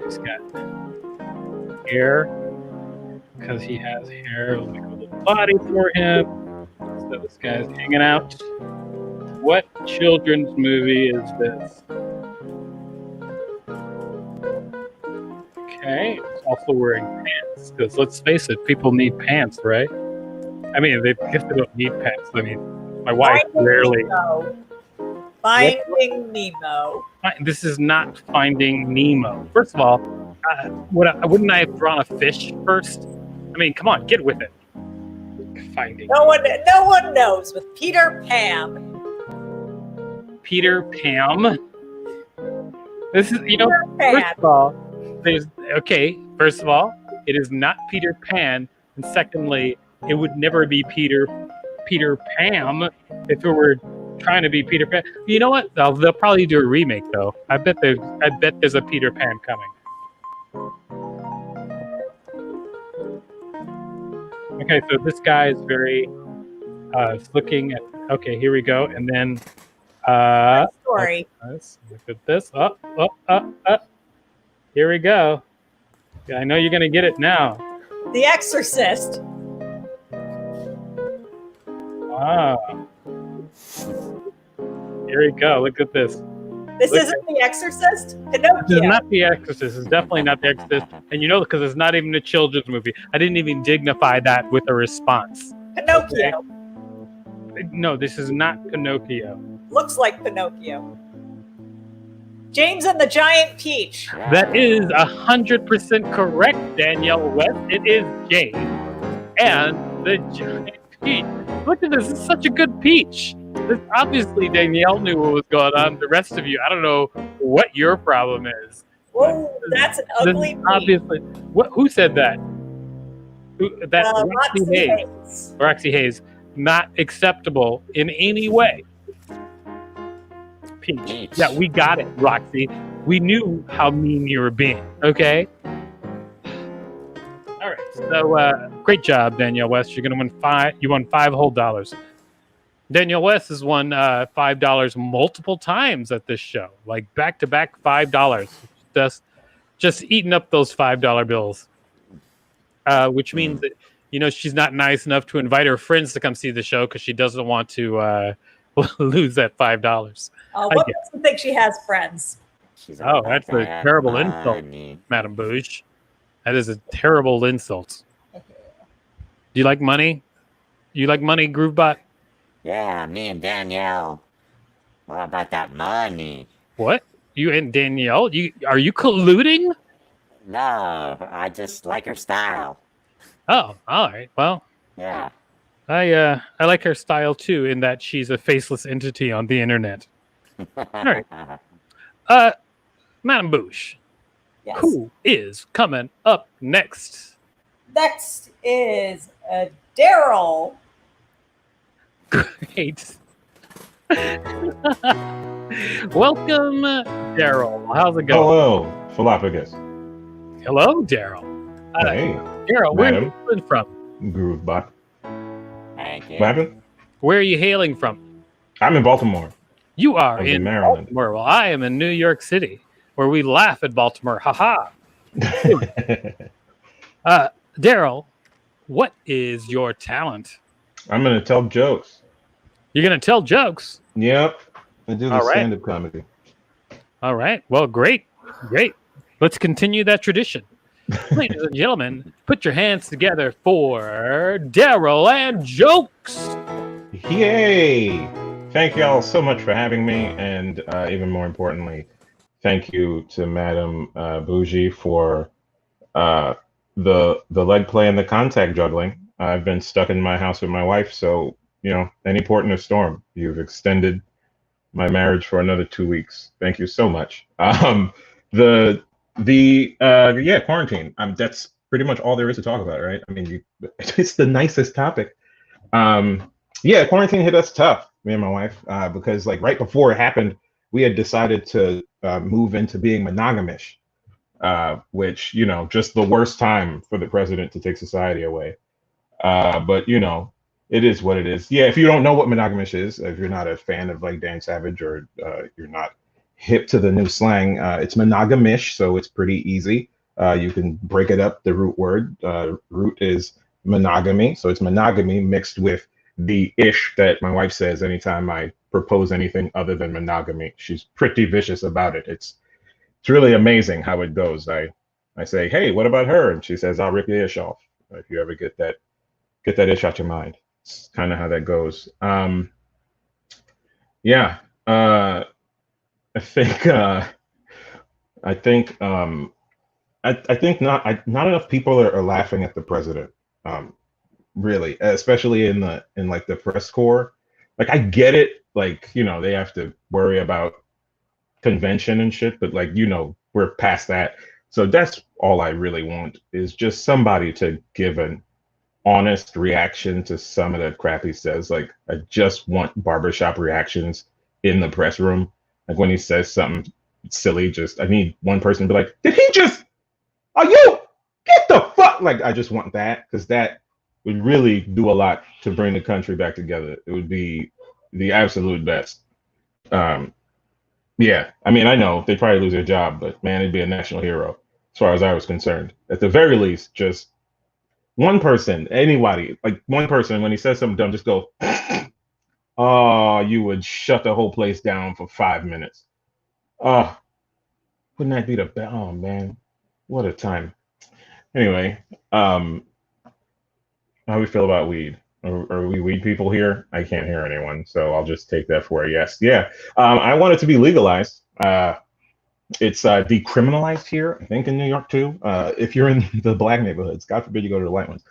Speaker 2: He's got hair because he has hair, like a little body for him. So this guy's hanging out. What children's movie is this? Okay, he's also wearing pants because let's face it, people need pants, right? I mean, I guess they don't need pets. I mean, my wife rarely.
Speaker 3: Finding Nemo.
Speaker 2: This is not Finding Nemo. First of all, wouldn't I have drawn a fish first? I mean, come on, get with it. Finding.
Speaker 3: No one knows with Peter Pan.
Speaker 2: Peter Pan. This is,
Speaker 3: Pan.
Speaker 2: First of all, it is not Peter Pan, and secondly, it would never be Peter Pan if it were trying to be Peter Pan. You know what? They'll probably do a remake though. I bet there's a Peter Pan coming. Okay, so this guy is very looking at. Okay, here we go, and then
Speaker 3: Story.
Speaker 2: Let's look at this. Up. Here we go. Yeah, I know you're gonna get it now.
Speaker 3: The Exorcist.
Speaker 2: Wow. Here we go. Look at this.
Speaker 3: This isn't The Exorcist? Pinocchio.
Speaker 2: This is not The Exorcist. It's definitely not The Exorcist. And because it's not even a children's movie. I didn't even dignify that with a response.
Speaker 3: Pinocchio.
Speaker 2: Okay? No, this is not Pinocchio.
Speaker 3: Looks like Pinocchio. James and the Giant Peach.
Speaker 2: That is 100% correct, Danielle West. It is James and the Giant Peach. Look at this. It's such a good peach. This, obviously, Danielle knew what was going on. The rest of you, I don't know what your problem is.
Speaker 3: Whoa, that's an ugly peach.
Speaker 2: Obviously. Who said that?
Speaker 3: Roxy Hayes.
Speaker 2: Roxy Hayes. Not acceptable in any way. Peach. Yeah, we got it, Roxy. We knew how mean you were being. Okay. All right. So great job, Danielle West. You're gonna win five. You won $5 whole. Danielle West has won $5 multiple times at this show, like back to back $5. Just eating up those $5 bills, which means that she's not nice enough to invite her friends to come see the show because she doesn't want to lose that $5.
Speaker 3: What makes you think she has friends?
Speaker 2: That's a terrible insult, Madam Bouge. That is a terrible insult. Do you like money? You like money, Groovebot?
Speaker 4: Yeah, me and Danielle. What about that money?
Speaker 2: What? You and Danielle? Are you colluding?
Speaker 4: No, I just like her style.
Speaker 2: Oh, all right. Well,
Speaker 4: yeah.
Speaker 2: I like her style too, in that she's a faceless entity on the internet. All right. Madam Bouge,
Speaker 3: Yes.
Speaker 2: who is coming up next?
Speaker 3: Next is Daryl.
Speaker 2: Great. Welcome, Daryl. How's it going?
Speaker 8: Hello, Philophagus.
Speaker 2: Hello, Daryl.
Speaker 8: Hey,
Speaker 2: Daryl, where are
Speaker 8: madam.
Speaker 2: you hailing from?
Speaker 8: Groovebot.
Speaker 4: Thank you.
Speaker 8: What happened?
Speaker 2: Where are you hailing from?
Speaker 8: I'm in Baltimore.
Speaker 2: You are
Speaker 8: I'm
Speaker 2: in
Speaker 8: in Maryland.
Speaker 2: Baltimore. Well, I am in New York City, where we laugh at Baltimore. Ha ha. Daryl, what is your talent?
Speaker 8: I'm gonna tell jokes.
Speaker 2: You're going to tell jokes.
Speaker 8: Yep, I do the
Speaker 2: All right.
Speaker 8: stand-up comedy.
Speaker 2: All right. Well, great. Let's continue that tradition. Ladies and gentlemen, put your hands together for Daryl and Jokes.
Speaker 8: Yay! Thank y'all so much for having me, and even more importantly, thank you to Madam Bougie for the leg play and the contact juggling. I've been stuck in my house with my wife, so any port in a storm. You've extended my marriage for another 2 weeks. Thank you so much. Quarantine. That's pretty much all there is to talk about, right? I mean, it's the nicest topic. Quarantine hit us tough, me and my wife, because like right before it happened, we had decided to move into being monogamish, which just the worst time for the president to take society away. But it is what it is. Yeah, if you don't know what monogamish is, if you're not a fan of like Dan Savage or you're not hip to the new slang, it's monogamish, so it's pretty easy. You can break it up. The root word, root is monogamy, so it's monogamy mixed with the ish that my wife says anytime I propose anything other than monogamy. She's pretty vicious about it. It's really amazing how it goes. I say, hey, what about her? And she says, I'll rip your ish off. If you ever get that ish out your mind. It's kind of how that goes. I think not enough people are laughing at the president. Really, especially in the press corps. Like, I get it. Like, they have to worry about convention and shit, but we're past that. So that's all I really want, is just somebody to give an honest reaction to some of the crap he says. Like, I just want barbershop reactions in the press room. Like, when he says something silly, I need one person to be like, did he just, are you, get the fuck, like, I just want that, because that would really do a lot to bring the country back together. It would be the absolute best. I mean, I know they'd probably lose their job, but man, it'd be a national hero as far as I was concerned. At the very least, just one person, anybody, like one person, when he says something dumb, just go, oh, you would shut the whole place down for 5 minutes. Oh, wouldn't that be the best? Oh, man, what a time. Anyway, how we feel about weed? Are we weed people here? I can't hear anyone, so I'll just take that for a yes. Yeah, I want it to be legalized. It's decriminalized here, I think, in New York too. If you're in the black neighborhoods, God forbid you go to the white ones.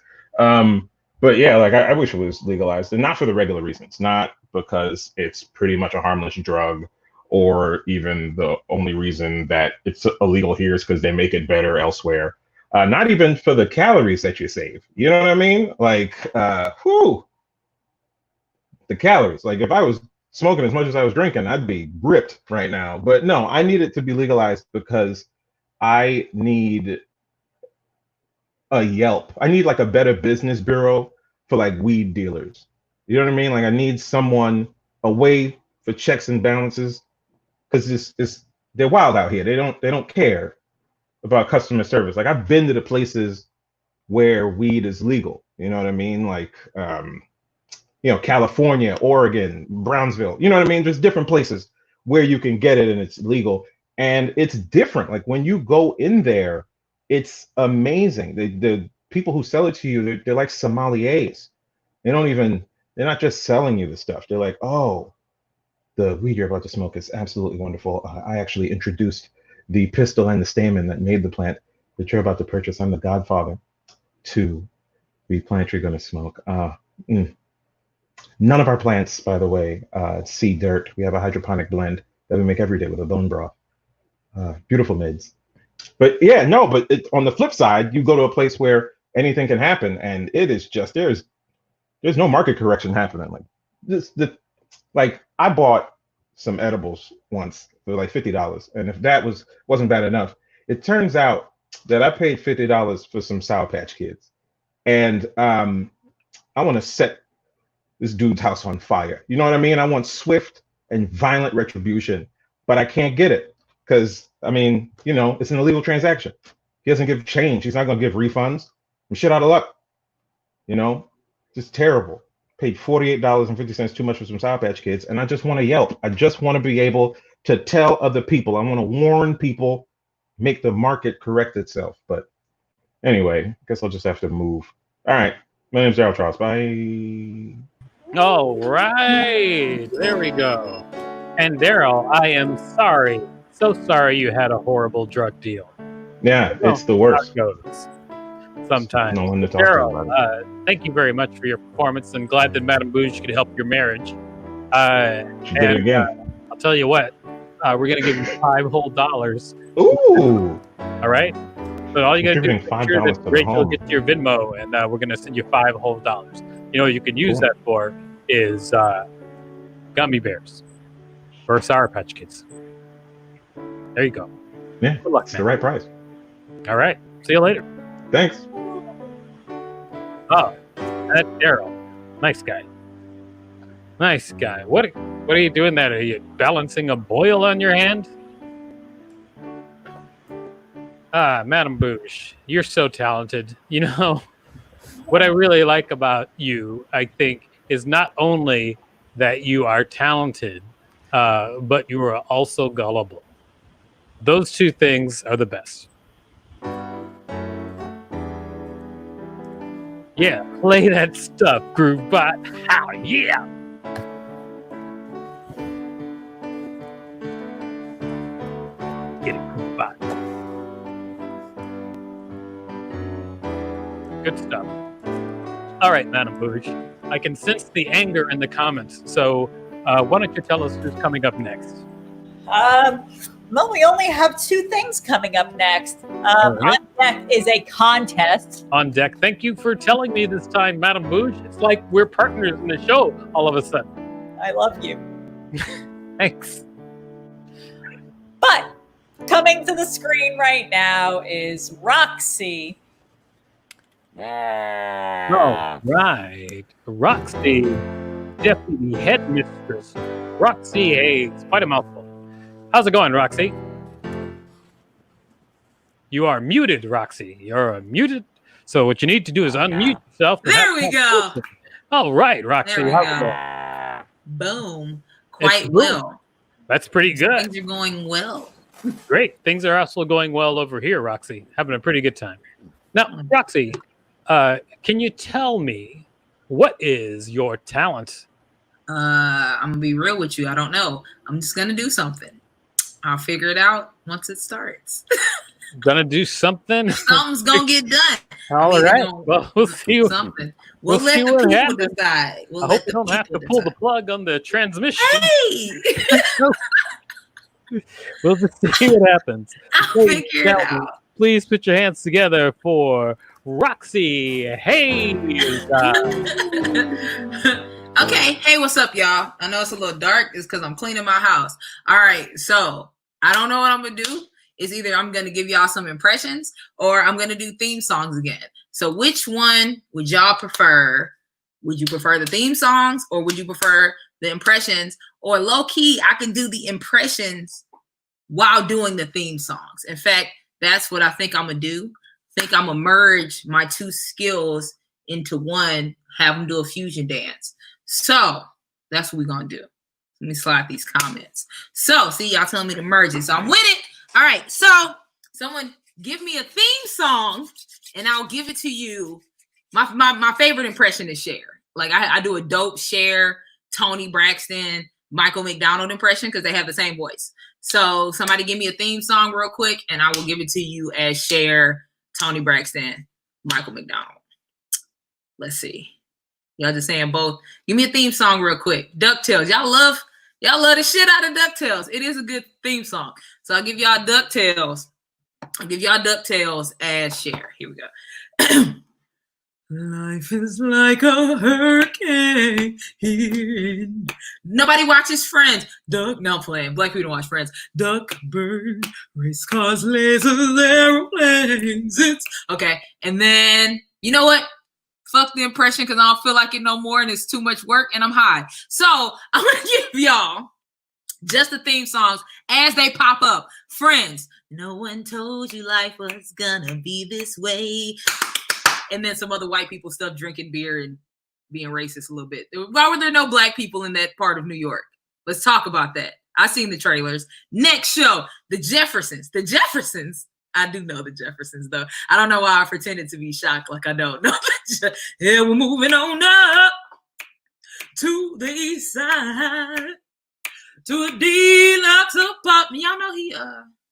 Speaker 8: But yeah, like I wish it was legalized, and not for the regular reasons, not because it's pretty much a harmless drug, or even the only reason that it's illegal here is because they make it better elsewhere. Not even for the calories that you save. You know what I mean? Like, the calories. Like, if I was smoking as much as I was drinking, I'd be ripped right now. But no, I need it to be legalized because I need a Yelp. I need like a better business bureau for like weed dealers. You know what I mean? Like I need someone, a way for checks and balances, because it's they're wild out here. They don't care about customer service. Like I've been to the places where weed is legal. You know what I mean? Like California, Oregon, Brownsville. You know what I mean? There's different places where you can get it and it's legal. And it's different. Like when you go in there, it's amazing. The people who sell it to you, they're like sommeliers. They're not just selling you the stuff. They're like, oh, the weed you're about to smoke is absolutely wonderful. I actually introduced the pistil and the stamen that made the plant that you're about to purchase. I'm the godfather to the plant you're going to smoke. None of our plants, by the way, see dirt. We have a hydroponic blend that we make every day with a bone broth. Beautiful mids. But yeah, no, but on the flip side, you go to a place where anything can happen, and it is just there's no market correction happening. Like I bought some edibles once for like $50, and if that wasn't bad enough, it turns out that I paid $50 for some Sour Patch Kids, and I want to set this dude's house on fire. You know what I mean? I want swift and violent retribution, but I can't get it because it's an illegal transaction. He doesn't give change. He's not going to give refunds. I'm shit out of luck. Just terrible. Paid $48.50 too much for some Sour Patch Kids, and I just want to Yelp. I just want to be able to tell other people. I want to warn people, make the market correct itself. But anyway, I guess I'll just have to move. All right. My name's Daryl Charles. Bye.
Speaker 2: All right. There we go. And Daryl, I am sorry. So sorry you had a horrible drug deal.
Speaker 8: Yeah, it's the worst.
Speaker 2: Sometimes.
Speaker 8: No one to talk to about
Speaker 2: Daryl, thank you very much for your performance, and glad that Madame Bouge could help your marriage.
Speaker 8: She did it again.
Speaker 2: I'll tell you what, we're going to give you $5 whole.
Speaker 8: Ooh.
Speaker 2: All right? So all you got to do is make sure
Speaker 8: $5
Speaker 2: that
Speaker 8: to
Speaker 2: Rachel
Speaker 8: home.
Speaker 2: gets your Venmo, and we're going to send you $5 whole. You know what you can use that for is gummy bears or Sour Patch Kids. There you go.
Speaker 8: Yeah,
Speaker 2: good luck,
Speaker 8: it's
Speaker 2: man.
Speaker 8: the right price.
Speaker 2: All right. See you later.
Speaker 8: Thanks.
Speaker 2: Oh, that's Daryl. Nice guy. Nice guy. What are you doing there? Are you balancing a boil on your hand? Madame Bouge, you're so talented. What I really like about you, I think, is not only that you are talented, but you are also gullible. Those two things are the best. Yeah, play that stuff, Groovebot. How yeah! Get it, Groovebot. Good stuff. All right, Madame Bouge. I can sense the anger in the comments, so why don't you tell us who's coming up next?
Speaker 3: Well, we only have two things coming up next.
Speaker 2: right.
Speaker 3: On deck is a contest.
Speaker 2: On deck. Thank you for telling me this time, Madame Bouge. It's like we're partners in the show all of a sudden.
Speaker 3: I love you.
Speaker 2: Thanks.
Speaker 3: But coming to the screen right now is Roxy.
Speaker 4: Yeah.
Speaker 2: Oh, right. Roxy, Deputy Headmistress. Roxy Hayes. Quite a mouthful. How's it going, Roxy? You are muted, Roxy. You're muted. So what you need to do is unmute yourself.
Speaker 9: There we go.
Speaker 2: All right, Roxy.
Speaker 9: There we
Speaker 2: how's
Speaker 9: go.
Speaker 2: it going?
Speaker 9: Boom. Quite
Speaker 2: It's
Speaker 9: well.
Speaker 2: That's pretty good.
Speaker 9: Things are going well.
Speaker 2: Great. Things are also going well over here, Roxy. Having a pretty good time. Now, Roxy, can you tell me what is your talent?
Speaker 9: I'm gonna be real with you. I don't know. I'm just gonna do something. I'll figure it out once it starts.
Speaker 2: Gonna do something?
Speaker 9: Something's gonna get done.
Speaker 2: All right. Well, we'll see.
Speaker 9: Something.
Speaker 2: We'll
Speaker 9: let
Speaker 2: see
Speaker 9: the
Speaker 2: what
Speaker 9: people
Speaker 2: happens.
Speaker 9: decide.
Speaker 2: I hope you don't have to pull the plug on the transmission.
Speaker 9: Hey!
Speaker 2: We'll just see what happens.
Speaker 9: I'll
Speaker 2: Please
Speaker 9: figure it
Speaker 2: tell me-
Speaker 9: out.
Speaker 2: Please put your hands together for Roxy Hayes.
Speaker 9: Okay, hey, what's up, y'all? I know it's a little dark. It's because I'm cleaning my house. All right, so I don't know what I'm gonna do. It's either I'm gonna give y'all some impressions or I'm gonna do theme songs again. So which one would y'all prefer? Would you prefer the theme songs or would you prefer the impressions? Or low key, I can do the impressions while doing the theme songs. In fact, that's what I think I'm gonna do. I think I'm gonna merge my two skills into one, have them do a fusion dance. So that's what we're gonna do. Let me slide these comments. So see, y'all telling me to merge it. So I'm with it. All right. So someone give me a theme song and I'll give it to you. My favorite impression is Cher. Like I do a dope Cher, Tony Braxton, Michael McDonald impression because they have the same voice. So somebody give me a theme song real quick and I will give it to you as Cher, Tony Braxton, Michael McDonald. Let's see. Y'all just saying both. Give me a theme song real quick. DuckTales. Y'all love the shit out of DuckTales. It is a good theme song. So I'll give y'all DuckTales. I'll give y'all DuckTales as Cher. Here we go. Life is like a hurricane here. Nobody watches Friends. No, I'm playing. Black people don't watch Friends. Duck, bird, race cars, lasers, airplanes. It's okay. And then, you know what? Fuck the impression because I don't feel like it no more and it's too much work and I'm high. So I'm going to give y'all just the theme songs as they pop up. Friends. No one told you life was gonna be this way. And then some other white people stuff, drinking beer and being racist a little bit. Why were there no black people in that part of New York? Let's talk about that. I've seen the trailers. Next show, the Jeffersons. The Jeffersons. I do know the Jeffersons, though. I don't know why I pretended to be shocked like I don't know. Yeah, we're moving on up to the east side to a deluxe apartment. Y'all know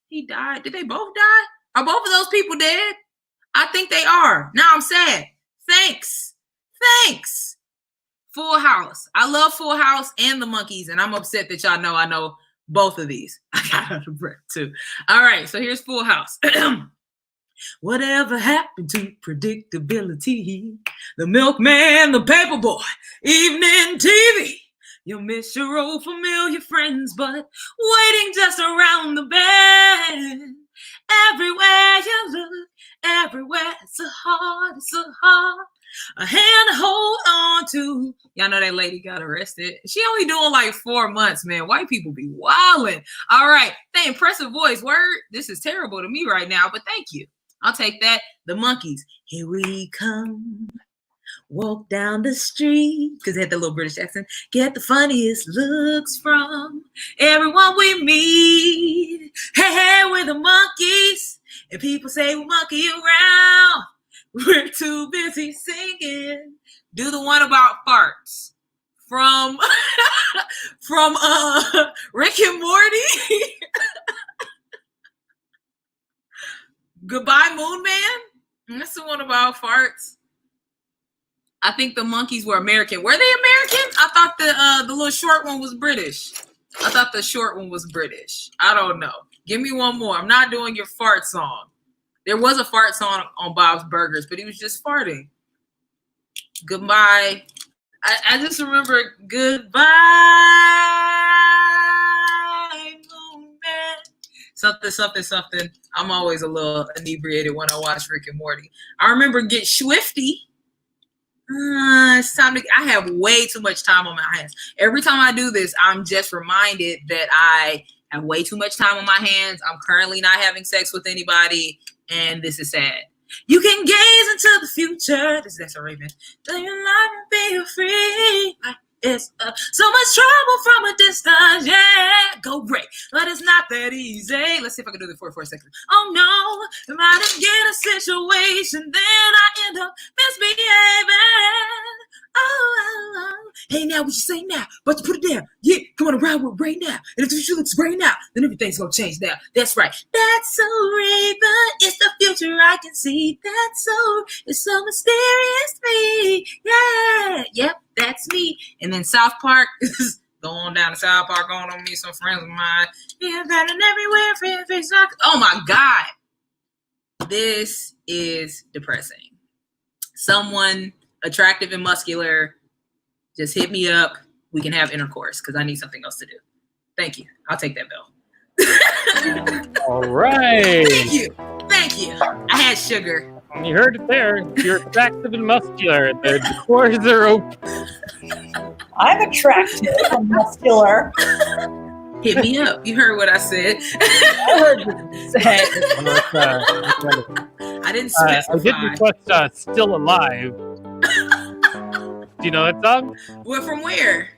Speaker 9: he died. Did they both die? Are both of those people dead? I think they are. Now I'm sad. Thanks. Full House. I love Full House and the Monkees, and I'm upset that y'all know I know both of these. I got out of breath too. All right, so here's Full House. Whatever happened to predictability? The milkman, the paperboy, evening TV. You'll miss your old familiar friends, but waiting just around the bend. Everywhere you look, everywhere, it's so hard, a hand to hold on to. Y'all know that lady got arrested. She only doing like 4 months, man. White people be wilding. All right. Hey, impressive voice. Word. This is terrible to me right now, but thank you. I'll take that. The Monkees. Here we come. Walk down the street. Because they had the little British accent. Get the funniest looks from everyone we meet. Hey, we're the Monkees. And people say we monkey around. We're too busy singing. Do the one about farts from Rick and Morty. Goodbye, Moon Man. That's the one about farts. I think the Monkees were American. Were they American? I thought the little short one was British. I thought the short one was British. I don't know. Give me one more. I'm not doing your fart song. There was a fart song on Bob's Burgers, but he was just farting. Goodbye. I just remember goodbye, moon man. Something. I'm always a little inebriated when I watch Rick and Morty. I remember Get Swifty. It's time to. I have way too much time on my hands. Every time I do this, I'm just reminded that I have way too much time on my hands. I'm currently not having sex with anybody. And this is sad. You can gaze into the future. That's a Raven. Then your life will be free. It's so much trouble from a distance. Yeah, go break. But it's not that easy. Let's see if I can do this for a second. Oh no, if I didn't get a situation, then I end up misbehaving. Oh. Hey, now what you say now? But you put it down. Yeah, come on around with right now. And if the future looks great now, then everything's gonna change now. That's right. That's so Raven. It's the future I can see. It's so mysterious to me. Yeah, yep, that's me. And then South Park is going down to South Park, going on me some friends of mine. Yeah, that and everywhere. Oh my God. This is depressing. Someone attractive and muscular just hit me up. We can have intercourse because I need something else to do. Thank you. I'll take that bill.
Speaker 2: All right.
Speaker 9: Thank you. I had sugar.
Speaker 2: You heard it there. You're attractive and muscular. The doors are open.
Speaker 3: I'm attractive and muscular.
Speaker 9: Hit me up. You heard what I said.
Speaker 3: I heard you say.
Speaker 9: I didn't specify.
Speaker 2: I did request Still Alive. Do you know that song?
Speaker 9: Well, from where?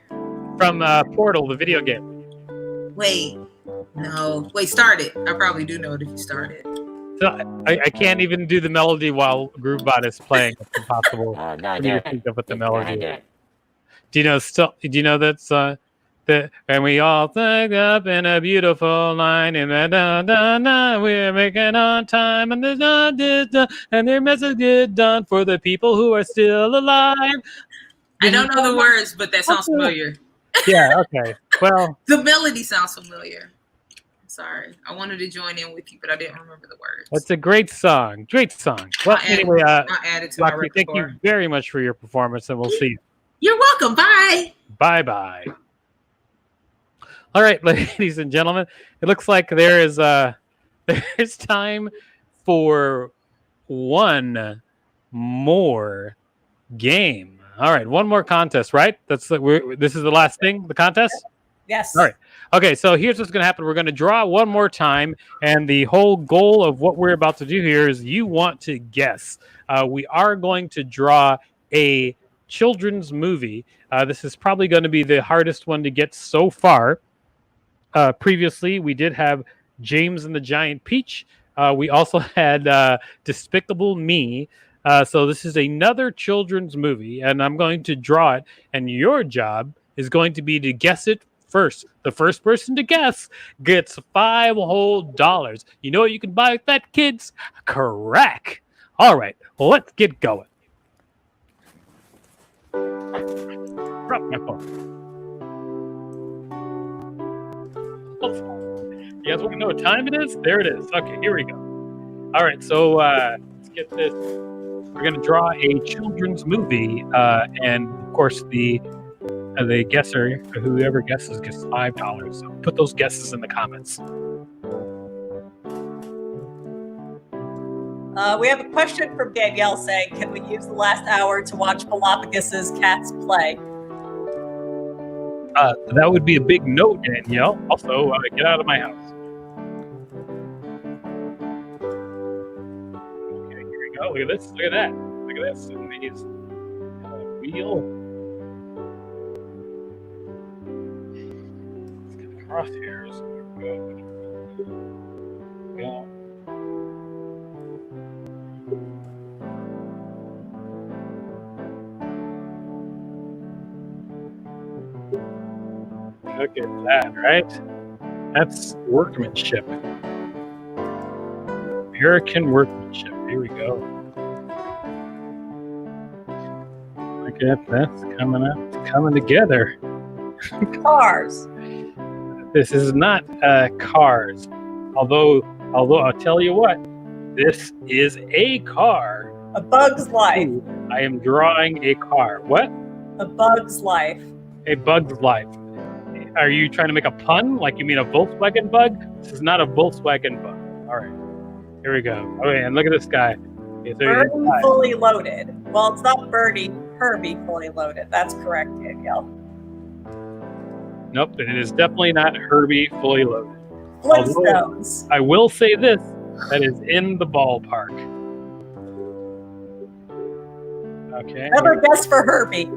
Speaker 2: From Portal, the video game.
Speaker 9: Wait. No. Wait, start it. I probably do know it if you start it.
Speaker 2: So I can't even do the melody while Groovebot is playing. It's impossible.
Speaker 4: No,
Speaker 2: for me
Speaker 4: do
Speaker 2: to
Speaker 4: it.
Speaker 2: think of what the
Speaker 4: Do
Speaker 2: melody is.
Speaker 4: it.
Speaker 2: Do you know that song? And we all think up in a beautiful line, and we're making on time, and there's and their message get done for the people who are still alive.
Speaker 9: I don't know the words, but that sounds familiar.
Speaker 2: Yeah. Okay. Well,
Speaker 9: The melody sounds familiar. I'm sorry. I wanted to join in with you, but I didn't remember the words.
Speaker 2: that's a great song. Great song. Well, anyway,
Speaker 9: I'll add it to my
Speaker 2: Roxy, thank
Speaker 9: repertoire.
Speaker 2: you very much for your performance, and we'll see you.
Speaker 9: You're welcome. Bye.
Speaker 2: Bye-bye. All right, ladies and gentlemen, it looks like there's time for one more game. All right, one more contest, right? This is the last thing, the contest?
Speaker 3: Yes.
Speaker 2: All right. Okay, so here's what's going to happen. We're going to draw one more time, and the whole goal of what we're about to do here is you want to guess. We are going to draw a children's movie. This is probably going to be the hardest one to get so far. Previously, we did have James and the Giant Peach. We also had Despicable Me. So this is another children's movie, and I'm going to draw it, and your job is going to be to guess it first. The first person to guess gets $5 whole. You know what you can buy with that, kids? Correct. All right, well, let's get going. Drop my phone. You guys want to know what time it is? There it is. Okay, here we go. All right, so let's get this. We're going to draw a children's movie, and of course, the guesser, whoever guesses, gets $5. So put those guesses in the comments.
Speaker 3: We have a question from Danielle saying, can we use the last hour to watch Galapagos's cats play?
Speaker 2: That would be a big no, Danielle. Also, get out of my house. Okay, here we go. Look at this. Look at that. Look at this. And these wheel. Let's get the crosshairs. There we go. Look at that, right? That's workmanship. American workmanship. Here we go. Look at that's coming up. It's coming together.
Speaker 3: Cars.
Speaker 2: This is not cars. Although I'll tell you what, this is a car.
Speaker 3: A Bug's Life.
Speaker 2: I am drawing a car. What?
Speaker 3: A Bug's Life.
Speaker 2: A Bug's Life. Are you trying to make a pun? Like you mean a Volkswagen bug? This is not a Volkswagen bug. All right. Here we go. Okay, and look at this guy.
Speaker 3: Birdie fully loaded. Well, it's not Birdie, Herbie fully loaded. That's correct, Danielle.
Speaker 2: Nope, it is definitely not Herbie fully loaded.
Speaker 3: Flintstones.
Speaker 2: Although, I will say this, that is in the ballpark. Okay.
Speaker 3: Never guess for Herbie.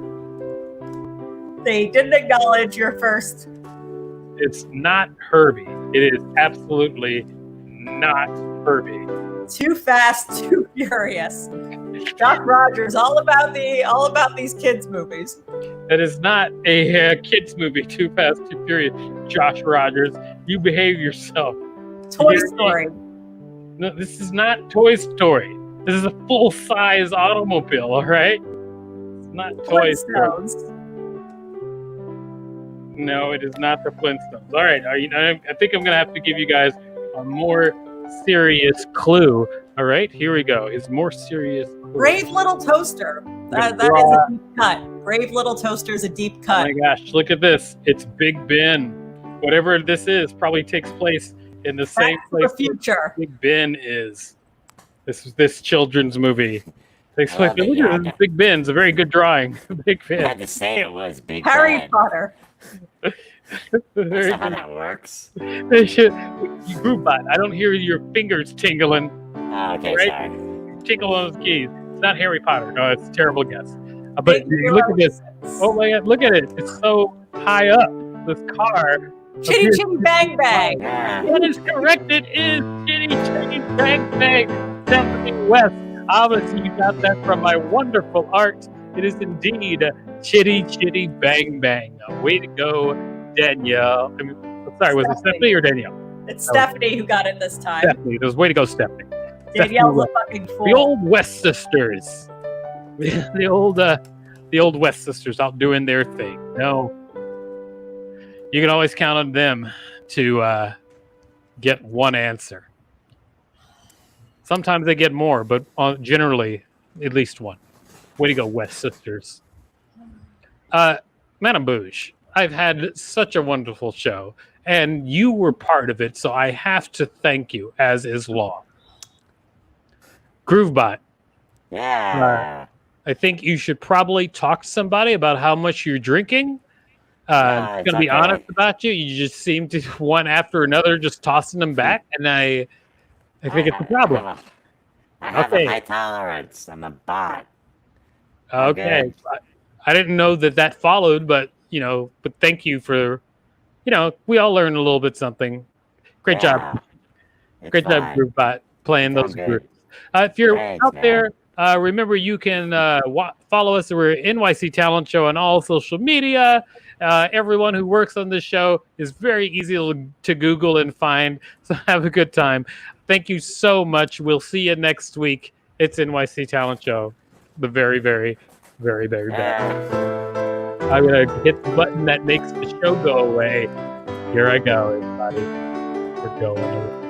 Speaker 3: They didn't acknowledge your first.
Speaker 2: It's not Herbie. It is absolutely not Herbie.
Speaker 3: Too Fast, Too Furious. Doc Rogers, all about these kids movies.
Speaker 2: That is not a kids movie. Too Fast, Too Furious. Josh Rogers, you behave yourself.
Speaker 3: Toy Story.
Speaker 2: No, this is not Toy Story. This is a full-size automobile. All right. It's not Toy Story. No, it is not the Flintstones. All right, I think I'm gonna have to give you guys a more serious clue. All right, here we go. It's more serious clue.
Speaker 3: Brave Little Toaster. That is a deep cut. Brave little toaster's a deep
Speaker 2: Oh
Speaker 3: cut.
Speaker 2: my gosh, look at this. It's Big Ben. Whatever this is probably takes place in the same
Speaker 3: Back to
Speaker 2: place
Speaker 3: the future.
Speaker 2: Big Ben is. This children's movie takes
Speaker 4: I
Speaker 2: place.
Speaker 4: love it,
Speaker 2: Look
Speaker 4: yeah.
Speaker 2: at this. Big Ben's a very good drawing. Big
Speaker 4: You had
Speaker 2: Ben.
Speaker 4: to say it was Big
Speaker 3: Harry
Speaker 4: Ben.
Speaker 3: Potter.
Speaker 4: That's
Speaker 2: Very
Speaker 4: not how
Speaker 2: good.
Speaker 4: that works.
Speaker 2: They should. You Groovebot. I don't hear your fingers tingling.
Speaker 4: Oh, okay,
Speaker 2: Right?
Speaker 4: sorry.
Speaker 2: Tingle on those keys. It's not Harry Potter. No, it's a terrible guess. But
Speaker 3: Big
Speaker 2: you look at this.
Speaker 3: Hero
Speaker 2: Oh my God! Look at it. It's so high up. This car.
Speaker 3: Chitty
Speaker 2: appears-
Speaker 3: Chitty Bang Bang.
Speaker 4: Yeah.
Speaker 2: That is correct. It is Chitty Chitty Bang Bang. Stephanie West. Obviously, you got that from my wonderful art. It is indeed Chitty Chitty Bang Bang. Way to go, Danielle. I mean, sorry, was it Stephanie or Danielle?
Speaker 3: It's Stephanie who got it this time.
Speaker 2: Stephanie. It was way to go, Stephanie.
Speaker 3: Danielle's a
Speaker 2: Stephanie
Speaker 3: fucking
Speaker 2: The
Speaker 3: fool.
Speaker 2: old West sisters. The old West sisters out doing their thing. No, you can always count on them to get one answer. Sometimes they get more, but generally at least one. Way to go, West sisters. Madame Bouge, I've had such a wonderful show, and you were part of it, so I have to thank you, as is law. Groovebot,
Speaker 4: Yeah.
Speaker 2: I think you should probably talk to somebody about how much you're drinking.
Speaker 4: Yeah,
Speaker 2: I'm
Speaker 4: it's
Speaker 2: going to be
Speaker 4: okay.
Speaker 2: honest about you. You just seem to one after another just tossing them back, and I think it's a problem.
Speaker 4: I have
Speaker 2: Okay.
Speaker 4: a high tolerance. I'm a bot.
Speaker 2: Okay,
Speaker 4: good.
Speaker 2: I didn't know that followed, but but thank you for, we all learned a little bit something. Great job,
Speaker 4: Yeah. It's
Speaker 2: great job,
Speaker 4: fine.
Speaker 2: Groovebot, playing
Speaker 4: It's all
Speaker 2: those
Speaker 4: good.
Speaker 2: groups. If you're
Speaker 4: Thanks,
Speaker 2: out
Speaker 4: man.
Speaker 2: there, remember you can follow us. We're NYC Talent Show on all social media. Everyone who works on this show is very easy to Google and find. So have a good time. Thank you so much. We'll see you next week. It's NYC Talent Show. The very, very, very, very best.
Speaker 4: Yeah.
Speaker 2: I'm going to hit the button that makes the show go away. Here I go, everybody. We're going away.